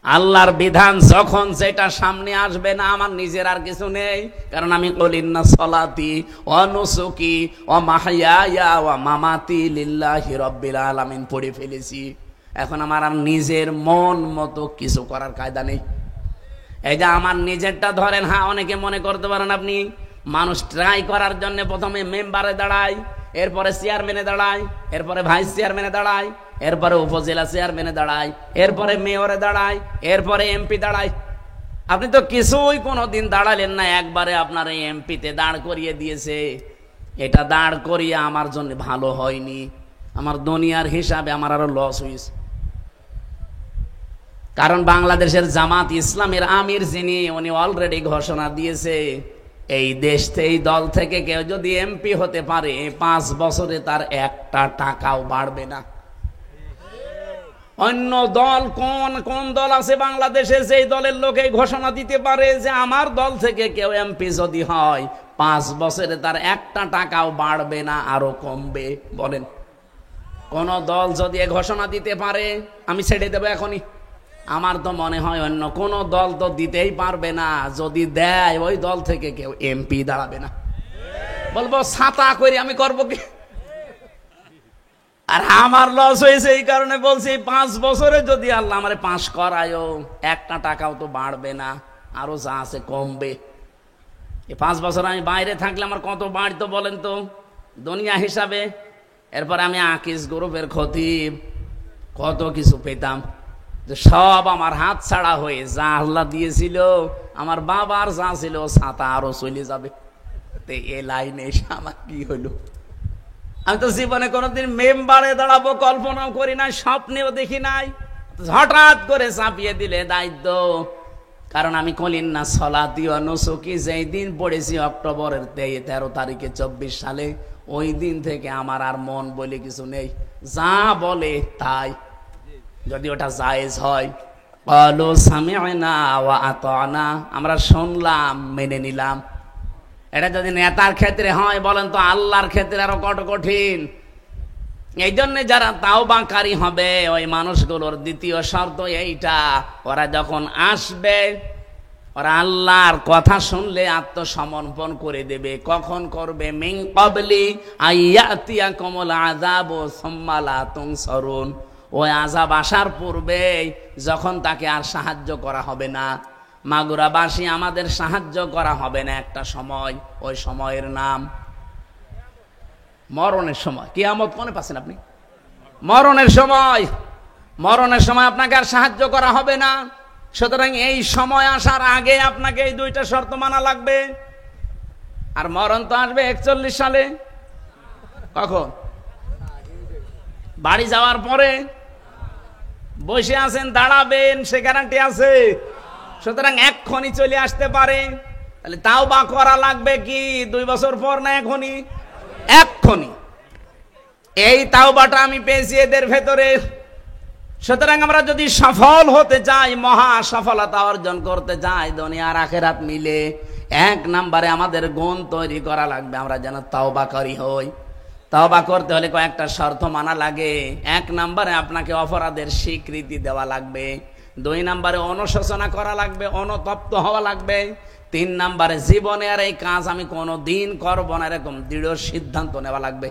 আল্লাহর বিধান যখন যেটা সামনে আসবে না, আমার নিজের আর কিছু নেই, কারণ আমি কলিন্না সলাতি ওয়া নুসুকি ওয়া মাহইয়া ওয়া মামাতি লিল্লাহি রাব্বিল আলামিন পড়ে ফেলেছি। এখন আমার আর নিজের মন মতো কিছু করার কায়দা নেই। এই যে আমার নিজেরটা ধরেন, হ্যাঁ অনেকে মনে করতে পারেন আপনি, মানুষ ট্রাই করার জন্য প্রথমে মেম্বারে দাঁড়ায়, এরপরে চেয়ারম্যানে দাঁড়ায়, এরপরে ভাইস চেয়ারম্যানে দাঁড়ায়, এরপরে উপজেলা চেয়ারম্যানে দাঁড়ায়, এরপরে মেয়রে দাঁড়ায়, এরপরে এমপি দাঁড়ায়। আপনি তো কিছুই কোনোদিন দাঁড়ালেন না, একবারে আপনার এই এমপিতে দাঁড় করিয়ে দিয়েছে। এটা দাঁড় করিয়ে আমার জন্য ভালো হয়নি, আমার দুনিয়ার হিসাবে আমার আরো লস হয়েছে। কারণ বাংলাদেশের জামাত ইসলামের আমির যিনি, উনি অলরেডি ঘোষণা দিয়েছে, এই দেশ এই দল থেকে কেউ যদি এমপি হতে পারে 5 বছরে তার 1টা টাকাও বাড়বে না। অন্য দল কোন দল আছে বাংলাদেশে যেই দলের লোক এই ঘোষণা দিতে পারে যে আমার দল থেকে কেউ এমপি যদি হয় 5 বছরে তার 1টা টাকাও বাড়বে না, আরো কমবে? বলেন। কোন দল যদি এ ঘোষণা দিতে পারে আমি ছেড়ে দেবো এখনই। আমার তো মনে হয় অন্য কোন দল তো দিতেই পারবে না, যদি দেয় ওই দল থেকে কেউ এমপি দাঁড়াবে না। বলবো ছাতা করে আমি করবো কি? আর আমার লস হয়েছে এই কারণে বলছি 5 বছরে যদি আল্লাহ আমারে পাস করায়ও একটা টাকাও তো বাড়বে না, আরো যা আছে কমবে। এই 5 বছর আমি বাইরে থাকলে আমার কত বাড়তো বলেন তো দুনিয়া হিসাবে। এরপর আমি আকিস গ্রুপের খতিব, কত কিছু পেতাম, যে সব আমার হাত ছাড়া হয়ে যা আল্লাহ দিয়েছিল আমার বাবার যা ছিল ছাতা আরো চলে যাবে। এ লাইনে এসে আমার কি হলো? আমি তো জীবনে কোনোদিন মেম্বারে দাঁড়াবো কল্পনাও করি নাই, স্বপ্নেও দেখি নাই। হঠাৎ করে চাপিয়ে দিলে দায়িত্ব। কারণ আমি কলিন না সলাতি অনুসুকি যেই দিন পড়েছি অক্টোবরের 13 তারিখে 24 সালে, ওই দিন থেকে আমার আর মন বলে কিছু নেই, যা বলে তাই। যদি ওটা জায়েজ হয় বলো সামি'না ওয়া আতা'না, আমরা শুনলাম মেনে নিলাম। এটা যদি নেতার ক্ষেত্রে হয় বলেন তো আল্লাহর ক্ষেত্রে আরো কত কঠিন। এই জন্য যারা তাওবাকারী হবে ওই মানুষগুলোর দ্বিতীয় শর্ত এইটা, ওরা যখন আসবে ওরা আল্লাহর কথা শুনলে আত্মসমর্পণ করে দেবে। কখন করবে? মিন ক্বাবলি আইয়াতিয়াকুমুল আযাবু সুম্মা লা তুনসারুন, ওই আযাব আসার পূর্বে যখন তাকে আর সাহায্য করা হবে না। মাগুরাবাসী আমাদের সাহায্য করা হবে না একটা সময়, ওই সময়ের নাম মরণের সময়। কিয়ামত মনে পাচ্ছেন আপনি? মরণের সময়, মরণের সময় আপনাকে আর সাহায্য করা হবে না। সুতরাং এই সময় আসার আগে আপনাকে এই 2টা শর্ত মানা লাগবে। আর মরণ তো আসবে 41 সালে। কখন? বাড়ি যাওয়ার পরে। বসে আছেন, দাঁড়াবেন, সে গ্যারান্টি আছে? সুতরাং এক্ষুনি চলে আসতে পারে। তাহলে তাওবা করা লাগবে কি 2 বছর পর না এখনই? এক্ষুনি। এই তাওবাটা আমি পেয়েছি এদের ভেতরে। সুতরাং আমরা যদি সফল হতে চাই, মহা সফলতা অর্জন করতে চাই দুনিয়া আর আখিরাত মিলে, 1 নম্বরে আমাদের গুণ তৈরি করা লাগবে, আমরা যেন তাওবাকারী হই। তাওবা করতে হলে কয়েকটা শর্ত মানা লাগে। 1 নম্বরে আপনাকে অপরাধের স্বীকৃতি দেওয়া লাগবে। 2 নম্বরে অনুশোচনা করা লাগবে, অনুতপ্ত হওয়া লাগবে। 3 নম্বরে জীবনে আর এই কাজ আমি কোনো দিন করবো না এরকম দৃঢ় সিদ্ধান্ত নেওয়া লাগবে।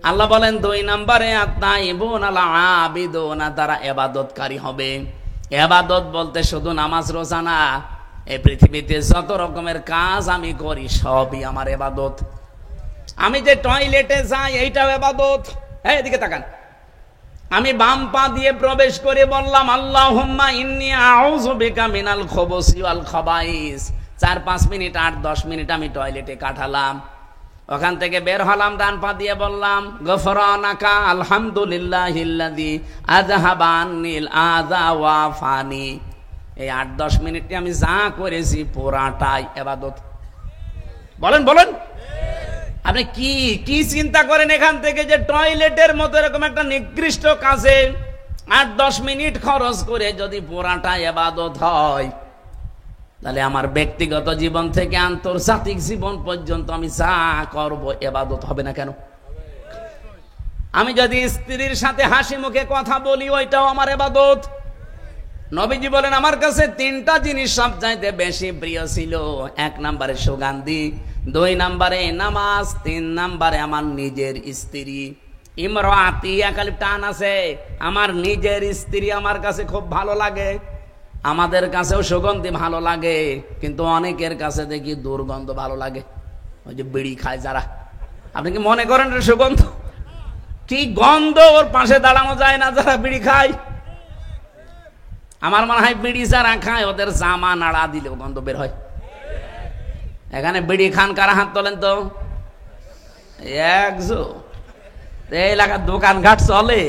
আল্লাহ বলেন 2 নম্বরে আত-তাইবুনা আল-আবিদুনা, তারা ইবাদতকারী হবে। ইবাদত বলতে শুধু নামাজ রোজা না, এই পৃথিবীতে যত রকমের কাজ আমি করি সবই আমার ইবাদত। আমি যে টয়লেটে যাই এইটাও ইবাদত। এদিকে তাকান, আমি বাম পা দিয়ে প্রবেশ করে বললাম আল্লাহুম্মা ইন্নী আউযু বিকা মিনাল খুবুসি ওয়াল খাবাইস। 4-5 মিনিট 8-10 মিনিট আমি টয়লেটে কাটালাম। ওখান থেকে বের হলাম, ডান পা দিয়ে বললাম গফরানাকা আলহামদুলিল্লাহিল্লাযী আযহাবা আন্নিল আযা ওয়া ফানি। এই 8-10 মিনিটে আমি যা করেছি পুরাটাই ইবাদত। বলেন বলেন, আপনি কি চিন্তা করেন এখান থেকে যে টয়লেটের মতো এরকম একটা নিকৃষ্ট কাজে 8-10 মিনিট খরচ করে যদি পুরাটা ইবাদত হয়, তাহলে আমার ব্যক্তিগত জীবন থেকে আন্তর্জাতিক জীবন পর্যন্ত আমি যা করব ইবাদত হবে না কেন? আমি যদি স্ত্রীর সাথে হাসি মুখে কথা বলি ওইটাও আমার ইবাদত। নবীজি বলেন আমার কাছে 3টা জিনিস সবচাইতে বেশি প্রিয় ছিল। 1 নম্বরে সুগন্ধি, 2 নম্বরে নামাজ, 3 নম্বরে আমার নিজের স্ত্রী। ইমরাতি একালিপ টান আছে, আমার নিজের স্ত্রী আমার কাছে খুব ভালো লাগে। আমাদের কাছেও সুগন্ধি ভালো লাগে, কিন্তু অনেকের কাছে দেখি দুর্গন্ধ ভালো লাগে। ওই যে বিড়ি খায় যারা, আপনি কি মনে করেন সুগন্ধ? কি গন্ধ, ওর পাশে দাঁড়ানো যায় না যারা বিড়ি খায়। আমার মনে হয় বিড়ি যারা খায় ওদের জামা নাড়া দিলেও গন্ধ বের হয়। এখানে বিড়ি খান কারা? হাত তোলেন তো। এই এলাকার দোকানঘাট চলে,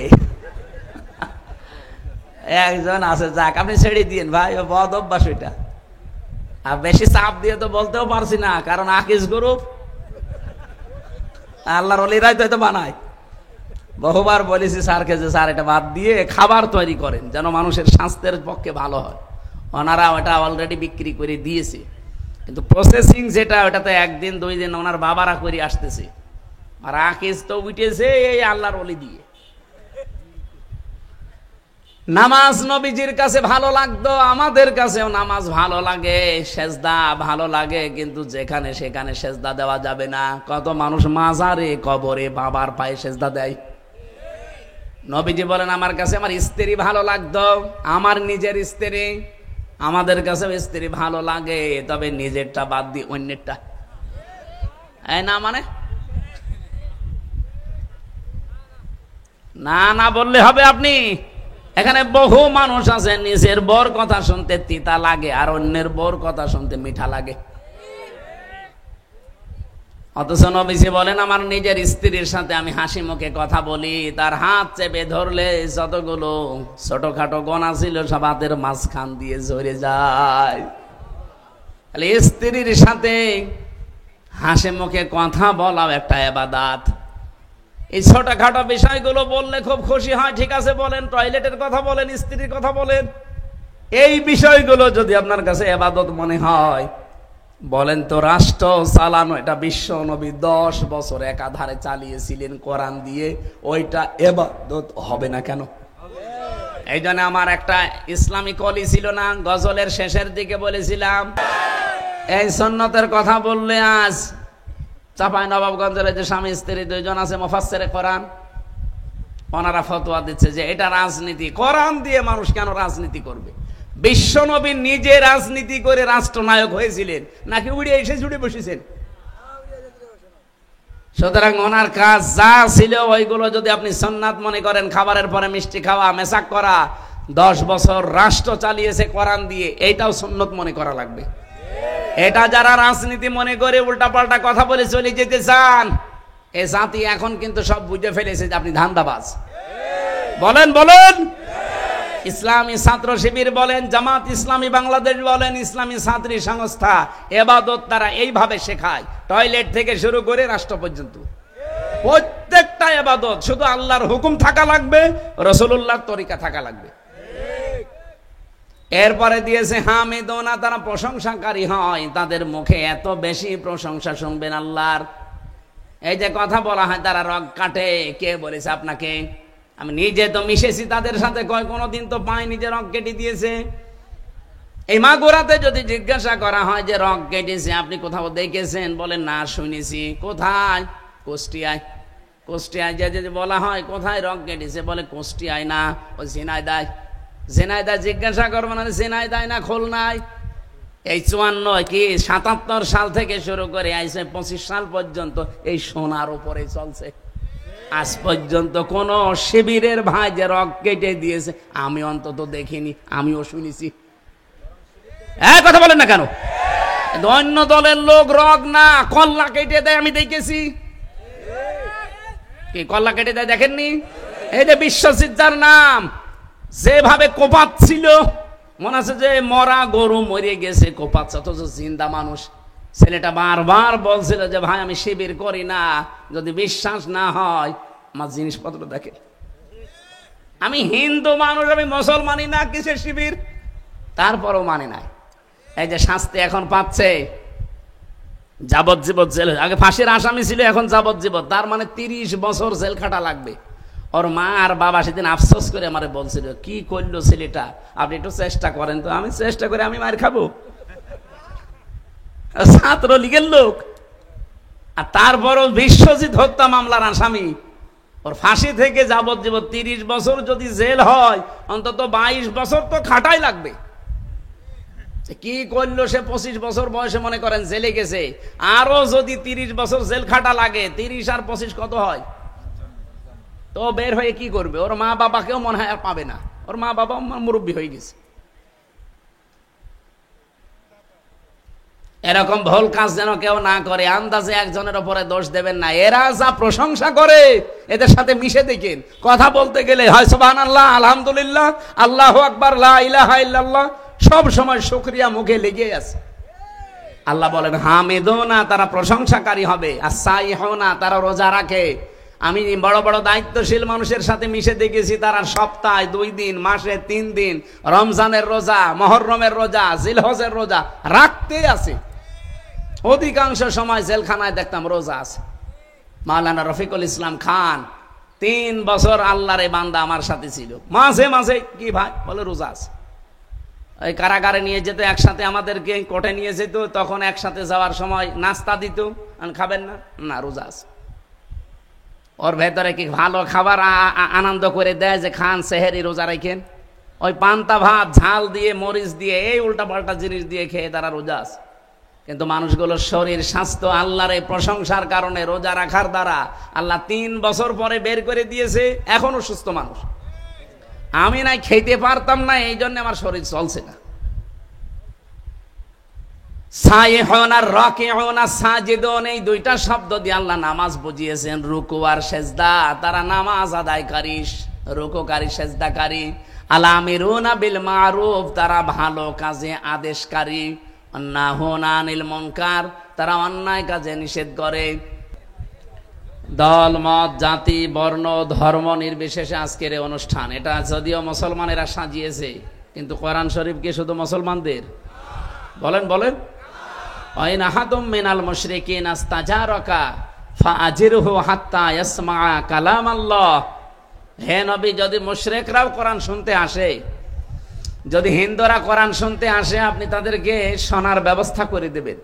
একজন আছে, যাক আপনি ছেড়ে দিন ভাই, ও বদ অভ্যাস ওইটা। আর বেশি চাপ দিয়ে তো বলতেও পারছি না, কারণ আকিস গ্রুপ আল্লাহর ওলিরাই তো বানায়। বহুবার বলেছি স্যারকে যে স্যার এটা বাদ দিয়ে খাবার তৈরি করেন যেন মানুষের স্বাস্থ্যের পক্ষে ভালো হয়। ওনারা ওটা অলরেডি বিক্রি করে দিয়েছে, কিন্তু প্রসেসিং যেটা ওটাতে 1 দিন 2 দিন ওনার বাবারা করে আসতেছে। রাকেশ তো উঠেছে এই আল্লাহর ওলি দিয়ে। নামাজ নবীজির কাছে ভালো লাগতো, আমাদের কাছেও নামাজ ভালো লাগে, সেজদা ভালো লাগে, কিন্তু যেখানে সেখানে সেজদা দেওয়া যাবে না। কত মানুষ মাজারে কবরে বাবার পায়ে সেজদা দেয়। নবীজি বলেন আমার কাছে আমার স্ত্রী ভালো লাগতো, আমার নিজের স্ত্রী, আমাদের কাছেও স্ত্রী ভালো লাগে, তবে নিজেরটা বাদ দিয়ে অন্যেরটা। না মানে না না বললে হবে আপনি? এখানে বহু মানুষ আছে নিজের বর কথা শুনতে তিতা লাগে আর অন্যের বর কথা শুনতে মিঠা লাগে। অথচ নবীজি বলেন আমার নিজের স্ত্রীর সাথে আমি হাসি মুখে কথা বলি, তার হাত চেপে ধরলে যতগুলো ছোটখাটো গোনা ছিল সব হাতের মাঝখান দিয়ে ঝরে যায়। তাহলে স্ত্রীর সাথে হাসি মুখে কথা বলাও একটা ইবাদত। এই ছোটখাটো বিষয়গুলো বললে খুব খুশি হয়, ঠিক আছে বলেন, টয়লেটের কথা বলেন, স্ত্রীর কথা বলেন, এই বিষয়গুলো যদি আপনার কাছে ইবাদত মনে হয়, বলেন তো রাষ্ট্র চালানো এটা বিশ্ব নবী 10 বছর একাধারে চালিয়েছিলেন কোরআন দিয়ে, ওইটা ইবাদত হবে না কেন? এই জন্য আমার একটা ইসলামী কলি ছিল না, গজলের শেষের দিকে বলেছিলাম এই সুন্নতের কথা বললে আজ চাপাই নবাবগঞ্জের যে স্বামী স্ত্রী দুইজন আছে মুফাসসিরে কোরআন, ওনারা ফতোয়া দিচ্ছে যে এটা রাজনীতি, কোরআন দিয়ে মানুষ কেন রাজনীতি করবে? বিশ্বনবী নিজে রাজনীতি করে রাষ্ট্রনায়ক হয়েছিলেন নাকি উড়ে এসে জুড়ে বসেছেন? সুতরাং ওনার কাজ যা ছিল ওইগুলো যদি আপনি সুন্নাত মনে করেন, খাবারের পরে মিষ্টি খাওয়া, মেসাক করা, 10 বছর রাষ্ট্র চালিয়েছে কোরআন দিয়ে, এইটাও সুন্নত মনে করা লাগবে। এটা যারা রাজনীতি মনে করে উল্টাপাল্টা কথা বলে চলে যেতে চান, এ জাতি এখন কিন্তু সব বুঝে ফেলেছে যে আপনি ধান্দাবাজ। বলেন বলেন, ইসলামী ছাত্র শিবির বলেন, জামাত ইসলামী বাংলাদেশ বলেন, ইসলামী ছাত্রী সংস্থা, ইবাদত তারা এইভাবে শেখায়, টয়লেট থেকে শুরু করে রাষ্ট্র পর্যন্ত প্রত্যেকটা ইবাদত শুধু আল্লাহর হুকুম থাকা লাগবে, রাসূলুল্লাহর তরিকা থাকা লাগবে। এরপরে দিয়েছে হামিদুনা, তারা প্রশংসাকারী হয়, তাদের মুখে এত বেশি প্রশংসা শুনবেন আল্লাহর। এই যে কথা বলা হয় তারা রগ কাটে, কে বলেছে আপনাকে? আমি নিজে তো মিশেছি তাদের সাথে, কয় কোনোদিন তো পাইনি যে রগ কেটে দিয়েছে। এই মাগুরাতে যদি জিজ্ঞাসা করা হয় যে রগ কেটেছে আপনি কোথাও দেখেছেন, বলেন না শুনেছি। কোথায়? কুষ্টিয়ায়। কুষ্টিয়ায় যে বলা হয় কোথায় রগ কেটেছে, বলে কুষ্টিয়ায় না, ওই ঝিনাইদহ। ঝিনাইদহ জিজ্ঞাসা করবো না ঝিনাইদহ না খুলনায়। এই 54 কি 77 সাল থেকে শুরু করে আইসে 25 সাল পর্যন্ত এই সোনার উপরে চলছে। আজ পর্যন্ত কোন শিবিরের ভাই যে রগ কেটে দিয়েছে আমি অন্তত দেখিনি, আমিও শুনেছি। কথা বলেন না কেন? অন্য দলের লোক রগ না কল্লা কেটে দেয়, আমি দেখেছি। কি কল্লা কেটে দেয় দেখেননি? এই যে বিশ্বজিৎ যার নাম, যেভাবে কোপাচ্ছিল, মনে আছে যে মরা গরু মরে গেছে কোপাচ্ছে, অথচ জিন্দা মানুষ। ছেলেটা বারবার বলছিল যে ভাই আমি শিবির করি না, যদি বিশ্বাস না হয় আমার জিনিসপত্র দেখে, আমি হিন্দু মানুষ, আমি মুসলমানই না, কিসের শিবির? তারপরও মানে নাই। এই যে শাস্তি এখন পাচ্ছে, যাবজ্জীবন জেল, আগে ফাঁসির আসামি ছিল, এখন যাবজ্জীবন, তার মানে 30 বছর জেল খাটা লাগবে। ওর মা আর বাবা সেদিন আফসোস করে আমারে বলছিল, কি করলো ছেলেটা, আপনি একটু চেষ্টা করেন তো। আমি চেষ্টা করে আমি মার খাবো? ছাত্র লীগের লোক, আর তারপরও বিশ্বজিৎ হত্যা মামলার আসামি, ওর ফাঁসি থেকে যাবজ্জীবন। 30 বছর যদি জেল হয়, অন্তত 22 বছর তো খাটাই লাগবে। কি করলো সে? 25 বছর বয়সে মনে করেন জেলে গেছে, আরো যদি 30 বছর জেল খাটা লাগে, 30 আর 25 কত হয়? তো বের হয়ে কি করবে? ওর মা বাবাকেও মনে হয় আর পাবে না, ওর মা বাবা মুরব্বী হয়ে গেছে। এরকম ভুল কাজ যেন কেউ না করে। আন্দাজে একজনের উপরে দোষ দেবেন না। এরা যা প্রশংসা করে এদের সাথে মিশে দেখেন, কথা বলতে গেলে হয় সুবহানাল্লাহ, আলহামদুলিল্লাহ, আল্লাহু আকবার, লা ইলাহা ইল্লাল্লাহ, সব সময় শুকরিয়া মুখে লেগে আছে। আল্লাহ বলেন হামিদুনা, তারা প্রশংসাকারী হবে, আস-সাইহুনা, তারা রোজা রাখে। আমি বড় বড় দায়িত্বশীল মানুষের সাথে মিশে দেখেছি, তারা সপ্তাহে 2 দিন, মাসে 3 দিন রমজানের রোজা, মুহররমের রোজা, জিলহজের রোজা রাখতে আছে। অধিকাংশ সময় জেলখানায় দেখতাম রোজা আছে। মাওলানা রফিকুল ইসলাম খান 3 বছর আল্লাহর এই বান্দা আমার সাথে ছিল। মাঝে মাঝে কি ভাই বলে রোজা আছে, ওই কারাগারে নিয়ে যেত একসাথে, আমাদেরকে কোর্টে নিয়ে যেত, তখন একসাথে যাওয়ার সময় নাস্তা দিত, খাবেন না? না, রোজা আছে। ওর ভেতরে কি ভালো খাবার আনন্দ করে দেয় যে খান সেহেরি রোজা রাখেন? ওই পান্তা ভাত ঝাল দিয়ে মরিচ দিয়ে এই উল্টা পাল্টা জিনিস দিয়ে খেয়ে তারা রোজা আছে। কিন্তু মানুষগুলোর শরীর স্বাস্থ্য আল্লাহর এই প্রশংসার কারণে রোজা রাখার দ্বারা আল্লাহ 3 বছর পরে বের করে দিয়েছে, এখনো সুস্থ মানুষ। আমি নাই খেতে পারতাম না, এই জন্য আমার শরীর চলছে না। সাইহুন আর রাকিউন আর সাজিদুন, এই 2টা শব্দ দিয়ে আল্লাহ নামাজ বুঝিয়েছেন। রুকু আর সেজদা, তারা নামাজ আদায়কারী, রুকুকারী, সেজদাকারী। আলামিরুনা বিল মারুফ, তারা ভালো কাজে আদেশকারী। নাহুনা আনিল মুনকার, তারা অন্যায় কাজে নিষেধ করে। দল মত জাতি বর্ণ ধর্ম নির্বিশেষে আজকের এই অনুষ্ঠান, এটা যদিও মুসলমানেরা সাজিয়েছে, কিন্তু কোরআন শরীফ কি শুধু মুসলমানদের? বলেন বলেন। ওয়াইন আহাদুম মিনাল মুশরিকিন আস্তাজারাকা ফাআজিরহু হাত্তা ইয়াসমা কালাম আল্লাহ। হে নবী, যদি মুশরিকরাও কোরআন শুনতে আসে, যদি হিন্দুরা কোরআন শুনতে আসে, আপনি তাদেরকে শোনার ব্যবস্থা করে দেবেন,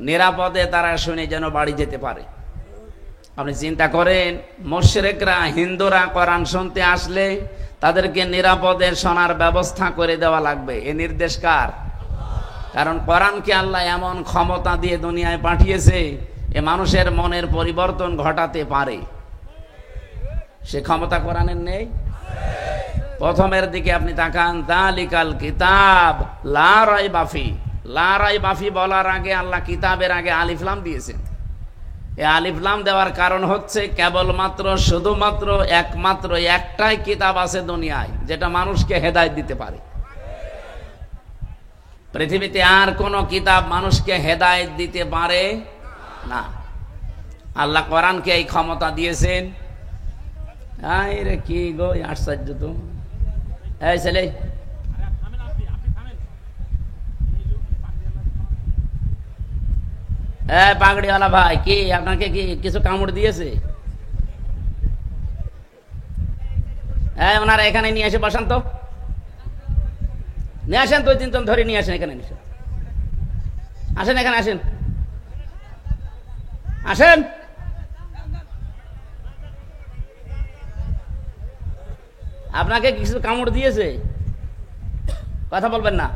নিরাপদে তারা শুনে যেন বাড়ি যেতে পারে। আপনি চিন্তা করেন, মুশরিকরা হিন্দুরা কোরআন শুনতে আসলে তাদেরকে নিরাপদে শোনার ব্যবস্থা করে দেওয়া লাগবে। এ নির্দেশ কার? কারণ কোরআনকে আল্লাহ এমন ক্ষমতা দিয়ে দুনিয়ায় পাঠিয়েছে, এ মানুষের মনের পরিবর্তন ঘটাতে পারে। সে ক্ষমতা কোরআনের নেই? প্রথমের দিকে আপনি তাকান, যালিকাল কিতাব লা রাইবা ফি। লা রাইবা ফি বলার আগে আল্লাহ কিতাবের আগে আলিফ লাম দিয়েছেন। এই আলিফ লাম দেওয়ার কারণ হচ্ছে কেবলমাত্র শুধুমাত্র একমাত্র একটাই কিতাব আছে দুনিয়ায় যেটা মানুষকে হেদায়েত দিতে পারে। পৃথিবীতে আর কোন কিতাব মানুষকে হেদায়েত দিতে পারে না। আল্লাহ কোরআনকে এই ক্ষমতা দিয়েছেন। আরে কি গো, আশ্চর্য তো। এই ছেলে, পাগড়িওয়ালা ভাই, কি আপনাকে কি কিছু কামড় দিয়েছে? ওনারা এখানে নিয়ে এসে বসান তো, নিয়ে আসেন, 2-3 জন ধরে নিয়ে আসেন এখানে। আসেন এখানে, আসেন আসেন। আপনাকে কিছু কামড় দিয়েছে? কথা বলবেন না,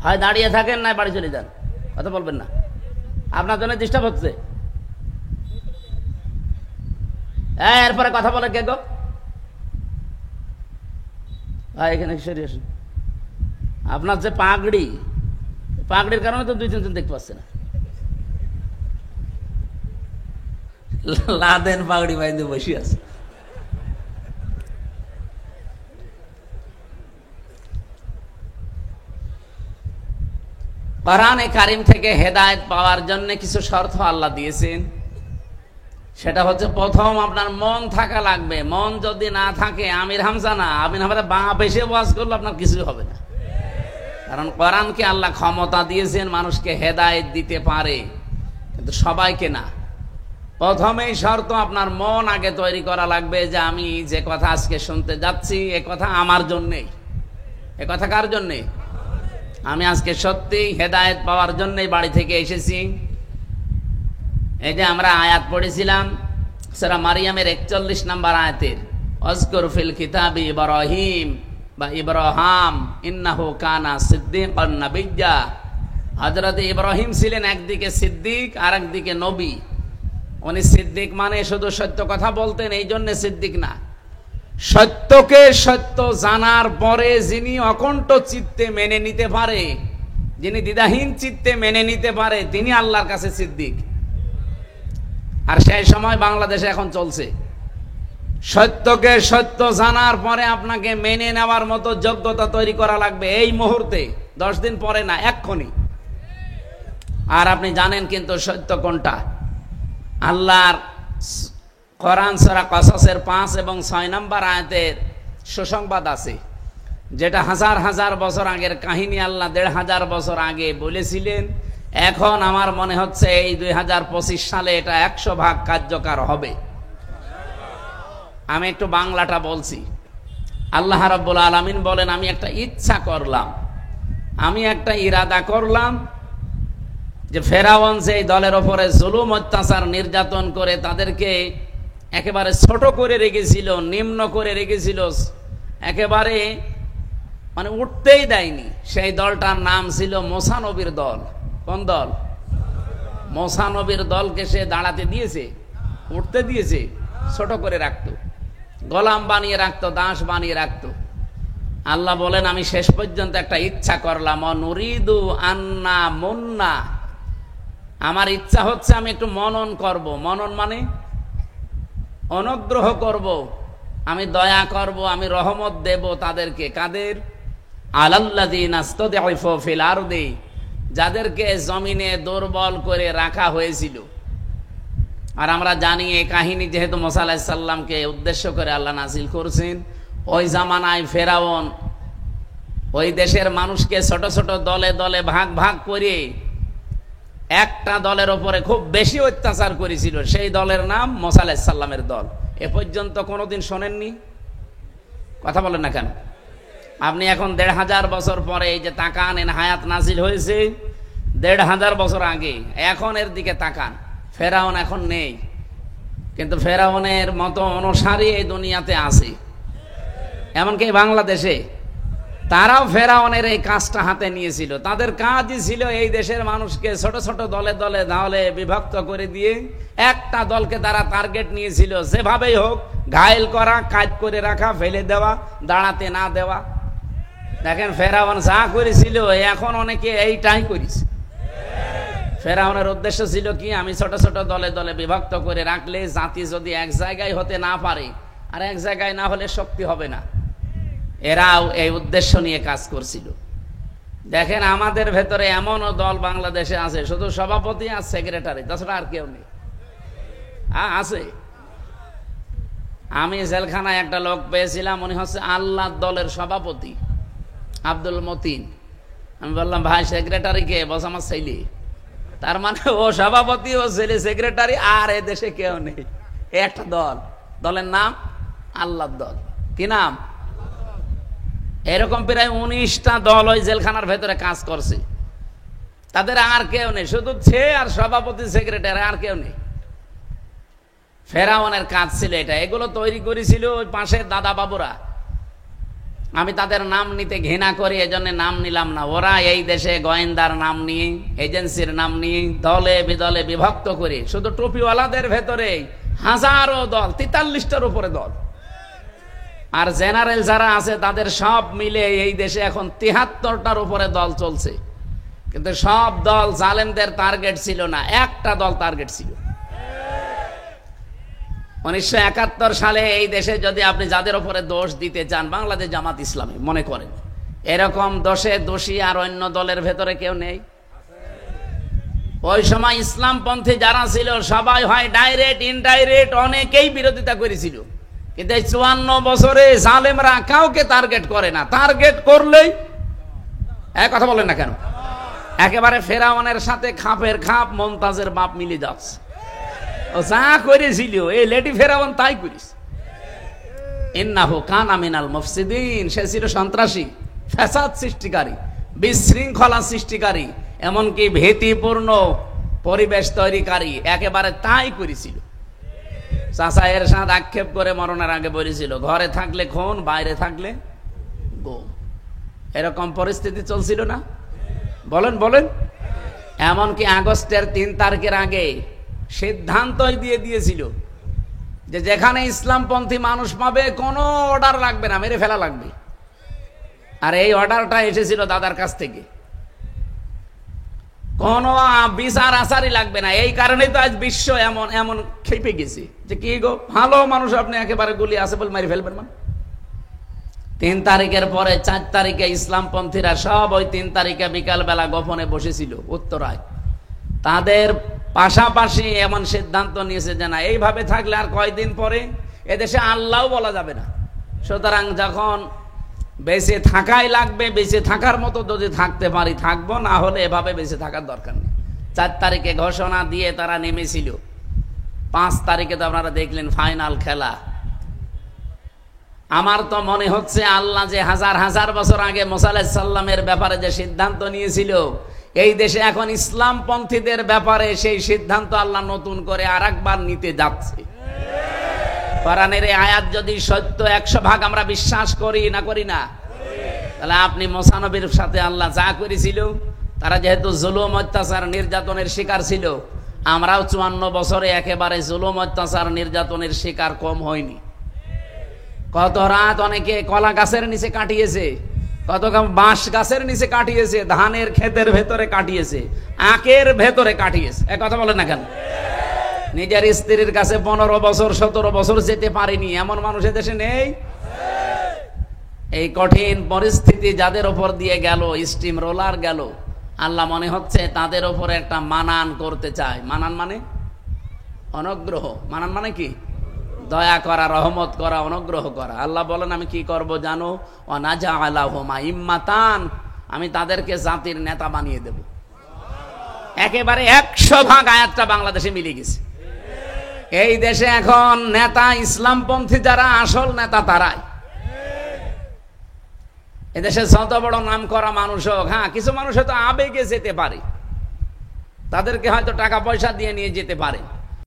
হয় দাঁড়িয়ে থাকেন না বাড়ি চলে যান, কথা বলবেন না, আপনার জন্য ডিস্টার্ব হচ্ছে। এরপরে কথা বলে কে গো? এখানে সরিয়ে আসেন। আপনার যে পাগড়ি, পাগড়ির কারণে তো 2-3 জন দেখতে পাচ্ছে না। লাদেন পাগড়ি বাইন্দে বসে আছে। কোরআনে কারিম থেকে হেদায়েত পাওয়ার জন্য কিছু শর্ত আল্লাহ দিয়েছেন। সেটা হচ্ছে, প্রথম আপনার মন থাকা লাগবে। মন যদি না থাকে, আমির হামজা না, আমির হামজা বাঁ পেশে ওয়াজ করলে আপনার কিছুই হবে না। কারণ কোরআনকে আল্লাহ ক্ষমতা দিয়েছেন মানুষকে হেদায়েত দিতে পারে, কিন্তু সবাইকে না। প্রথমেই শর্ত, আপনার মন আগে তৈরি করা লাগবে যে আমি যে কথা আজকে শুনতে যাচ্ছি এ কথা আমার জন্যেই। এ কথা কার জন্যে? আমি আজকে সত্যি হেদায়েত পাওয়ার জন্যই বাড়ি থেকে এসেছি। এই যে আমরা আয়াত পড়েছিলাম সূরা মারিয়ামের 41 নম্বর আয়াতের, আযকুর ফিল কিতাবি ইব্রাহিম বা ইব্রাহিম ইন্নাহু কানা সিদ্দীকান নাবিয়্যা। হযরত ইব্রাহিম ছিলেন একদিকে সিদ্দিক আর একদিকে নবী। উনি সিদ্দিক মানে শুধু সত্য কথা বলতেন, এই জন্য সিদ্দিক না, সত্যকে সত্য জানার পরে যিনি অকণ্ঠ চিত্তে মেনে নিতে পারে, যিনি দ্বিধাহীন চিত্তে মেনে নিতে পারে, তিনি আল্লাহর কাছে সিদ্দিক। আর সেই সময় বাংলাদেশে এখন চলছে, সত্যকে সত্য জানার পরে আপনাকে মেনে নেওয়ার মতো যোগ্যতা তৈরি করা লাগবে এই মুহূর্তে, 10 দিন পরে না, এক্ষুনি। আর আপনি জানেন কিন্তু সত্য কোনটা? আল্লাহর কোরআন সূরা কসসের 5 এবং 6 নম্বর আয়াতের সুসংবাদ আছে, যেটা হাজার হাজার বছর আগের কাহিনী আল্লাহ 1500 বছর আগে বলেছিলেন। এখন আমার মনে হচ্ছে এই 2025 সালে এটা 100% কার্যকর হবে। আমি একটু বাংলাটা বলছি। আল্লাহ রাব্বুল আলামিন বলেন, আমি একটা ইচ্ছা করলাম, আমি একটা ইরাদা করলাম যে ফেরাউন যে দলের ওপরে জুলুম অত্যাচার নির্যাতন করে তাদেরকে একেবারে ছোট করে রেখেছিল, নিম্ন করে রেখেছিল, একেবারে মানে উঠতেই দেয়নি, সেই দলটার নাম ছিল মুসা নবীর দল। কোন দল? মুসা নবীর দলকে সে দাঁড়াতে দিয়েছে, উঠতে দিয়েছে, ছোট করে রাখতো, গোলাম বানিয়ে রাখতো, দাস বানিয়ে রাখতো। আল্লাহ বলেন, আমি শেষ পর্যন্ত একটা ইচ্ছা করলাম, নুরিদু আন্না মুন্না, আমার ইচ্ছা হচ্ছে আমি একটু মনন করব। মনন মানে অনুগ্রহ করব, আমি দয়া করব, আমি রহমত দেব তাদেরকে। কাদের? আলাল্লাযীনা ইসতাদঈফু ফিল আরদি, যাদেরকে জমিনে দুর্বল করে রাখা হয়েছিল। আর আমরা জানি এই কাহিনী যেহেতু মুসা আলাইহিস সালামকে উদ্দেশ্য করে আল্লাহ নাযিল করেছেন, ওই জামানায় ফেরাউন ওই দেশের মানুষকে ছোট ছোট দলে দলে ভাগ ভাগ করে একটা দলের ওপরে খুব বেশি অত্যাচার করেছিল। সেই দলের নাম মুসা আলাইহিস সালামের দল। এ পর্যন্ত কোনোদিন শোনেননি? কথা বলেন না কেন? আপনি এখন 1500 বছর পরে এই যে তাকান, এন হায়াত নাজিল হয়েছে 1500 বছর আগে, এখন এর দিকে তাকান। ফেরাউন এখন নেই, কিন্তু ফেরাউনের মতো অনুসারী এই দুনিয়াতে আছে, এমনকি বাংলাদেশে। তারাও ফেরাউনের এই কাজটা হাতে নিয়েছিল। তাদের কাজই ছিল এই দেশের মানুষকে ছোট ছোট দলে দলে দলে বিভক্ত করে দিয়ে একটা দলকে তারা টার্গেট নিয়েছিল, যেভাবেই হোক ঘায়েল করা, কাজ করে রাখা, ফেলে দেওয়া, দাঁড়াতে না দেওয়া। দেখেন ফেরাউন যা করেছিল, এখন অনেকে এইটাই করেছে। ফেরাউনের উদ্দেশ্য ছিল কি, আমি ছোট ছোট দলে দলে বিভক্ত করে রাখলে জাতি যদি এক জায়গায় হতে না পারে, আর এক জায়গায় না হলে শক্তি হবে না। এরাও এই উদ্দেশ্য নিয়ে কাজ করছিল। দেখেন আমাদের ভেতরে এমনও দল বাংলাদেশে আছে, শুধু সভাপতি আর সেক্রেটারি, তাছাড়া আর কেউ নেই। আছে। আমি জেলখানায় একটা লোক পেয়েছিলাম, উনি হচ্ছে আল্লাহ দলের সভাপতি, আব্দুল মতিন। আমি বললাম, ভাই সেক্রেটারি কে? বস আমার ছেলে। তার মানে ও সভাপতি, ও ছেলে সেক্রেটারি, আর এ দেশে কেউ নেই। একটা দল, দলের নাম আল্লাহ দল। কি নাম? এরকম প্রায় 19টা দল ওই জেলখানার ভেতরে কাজ করছে। তাদের আর কেউ নেই, শুধু সে আর সভাপতি সেক্রেটারি, আর কেউ নেই। ফেরাউনের কাজ ছিল এটা। এগুলো তৈরি করেছিল ওই পাশের দাদা বাবুরা। আমি তাদের নাম নিতে ঘৃণা করি, এজন্য নাম নিলাম না। ওরা এই দেশে গোয়েন্দার নাম নিয়ে, এজেন্সির নাম নিয়ে দলে বিদলে বিভক্ত করে, শুধু টুপিওয়ালাদের ভেতরে হাজারো দল, 43টার উপরে দল। আর জেনারেল যারা আছে তাদের সব মিলে এই দেশে এখন 73টার উপরে দল চলছে। কিন্তু সব দল জালেমদের টার্গেট ছিল না, একটা দল টার্গেট ছিল। 1971 সালে এই দেশে যদি আপনি যাদের উপরে দোষ দিতে চান, বাংলাদেশ জামাত ইসলামী মনে করেন, এরকম দোষে দোষী আর অন্য দলের ভেতরে কেউ নেই। ওই সময় ইসলামপন্থী যারা ছিল সবাই হয় ডাইরেক্ট ইনডাইরেক্ট অনেকেই বিরোধিতা করেছিল। কিন্তু এই 54 বছরে জালেমরা কাউকে টার্গেট করে না। টার্গেট করলেই এক কথা বলেন না কেন, একেবারে ফেরাউনের সাথে খাপের খাপ মমতাজের বাপ মিলে যাচ্ছে। ও যা করেছিল এই লেডি ফেরাউন তাই করিস। ইন্নাহু কানা মিনাল মুফসিদিন, সে ছিল সন্ত্রাসী, ফ্যাসাদ সৃষ্টিকারী, বিশৃঙ্খলা সৃষ্টিকারী, এমনকি ভীতিপূর্ণ পরিবেশ তৈরিকারী, একেবারে তাই করেছিল। চাচা এর সাথে আক্ষেপ করে মরণের আগে বলেছিল, ঘরে থাকলে খুন, বাইরে থাকলে গুম। এরকম পরিস্থিতি চলছিল না? বলেন বলেন। এমনকি আগস্টের 3 তারিখের আগে সিদ্ধান্তই দিয়ে দিয়েছিল যে যেখানে ইসলামপন্থী মানুষ পাবে কোনো অর্ডার লাগবে না, মেরে ফেলা লাগবে। আর এই অর্ডারটা এসেছিল দাদার কাছ থেকে। কোনো বিচার আচারই লাগবে না। এই কারণেই তো আজ বিশ্ব এমন এমন খেপে গেছে যে কি গো, ভালো মানুষ আপনি একেবারে গুলি আছে বলে মারি ফেলবেন। 3 তারিখের পরে 4 তারিখে ইসলামপন্থীরা সব ওই 3 তারিখে বিকাল বেলা গোপনে বসেছিল উত্তরায়। তাদের পাশাপাশি এমন সিদ্ধান্ত নিয়েছে যে না, এইভাবে থাকলে আর কয়দিন পরে এদেশে আল্লাহও বলা যাবে না। সুতরাং যখন বেঁচে থাকাই লাগবে, বেঁচে থাকার মতো যদি থাকতে পারি থাকবো, না হলে এভাবে বেঁচে থাকার দরকার নেই। 4 তারিখে ঘোষণা দিয়ে তারা নেমেছিল, 5 তারিখে তো আপনারা দেখলেন ফাইনাল খেলা। আমার তো মনে হচ্ছে আল্লাহ যে হাজার হাজার বছর আগে মুসা আলাইহিস সালামের ব্যাপারে যে সিদ্ধান্ত নিয়েছিল, এই দেশে এখন ইসলামপন্থীদের ব্যাপারে সেই সিদ্ধান্ত আল্লাহ নতুন করে আরেকবার নিতে যাচ্ছে। কোরআনের এই আয়াত যদি সত্য 100 ভাগ আমরা বিশ্বাস করি না তাহলে আপনি মুসা নবীর সাথে আল্লাহ যা করেছিল, তারা যেহেতু জুলুম অত্যাচার নির্যাতনের শিকার ছিল, আমরাও 54 বছরে একেবারে জুলুম অত্যাচার নির্যাতনের শিকার কম হয়নি। কত রাত অনেকে কলা গাছের নিচে কাটিয়েছে, কত বাঁশ গাছের নিচে কাটিয়েছে, ধানের ক্ষেতের ভেতরে কাটিয়েছে, আখের ভেতরে কাটিয়েছে। এক কথা বলেন না কেন? নিজের স্ত্রীর কাছে 15 বছর 17 বছর যেতে পারেনি এমন মানুষ দেশে নেই। এই কঠিন পরিস্থিতি যাদের উপর দিয়ে গেল, স্টিম রোলার গেল, আল্লাহ মনে হচ্ছে তাদের উপর একটা মানান করতে চায়। মানান মানে অনুগ্রহ। মানান মানে কি? দয়া করা, রহমত করা, অনুগ্রহ করা। আল্লাহ বলেন আমি কি করব জানো? ওয়ানাজআলাহুমা ইম্মাতান, আমি তাদেরকে জাতির নেতা বানিয়ে দেব। একেবারে 100 ভাগ আয়াতটা বাংলাদেশে মিলে গেছে। এই দেশে এখন নেতা ইসলামপন্থী যারা আসল নেতা তারাই। এদেশে যত বড় নাম করা মানুষ হোক, হ্যাঁ কিছু মানুষ হয়তো আবেগে যেতে পারে, তাদেরকে হয়তো টাকা পয়সা দিয়ে নিয়ে যেতে পারে,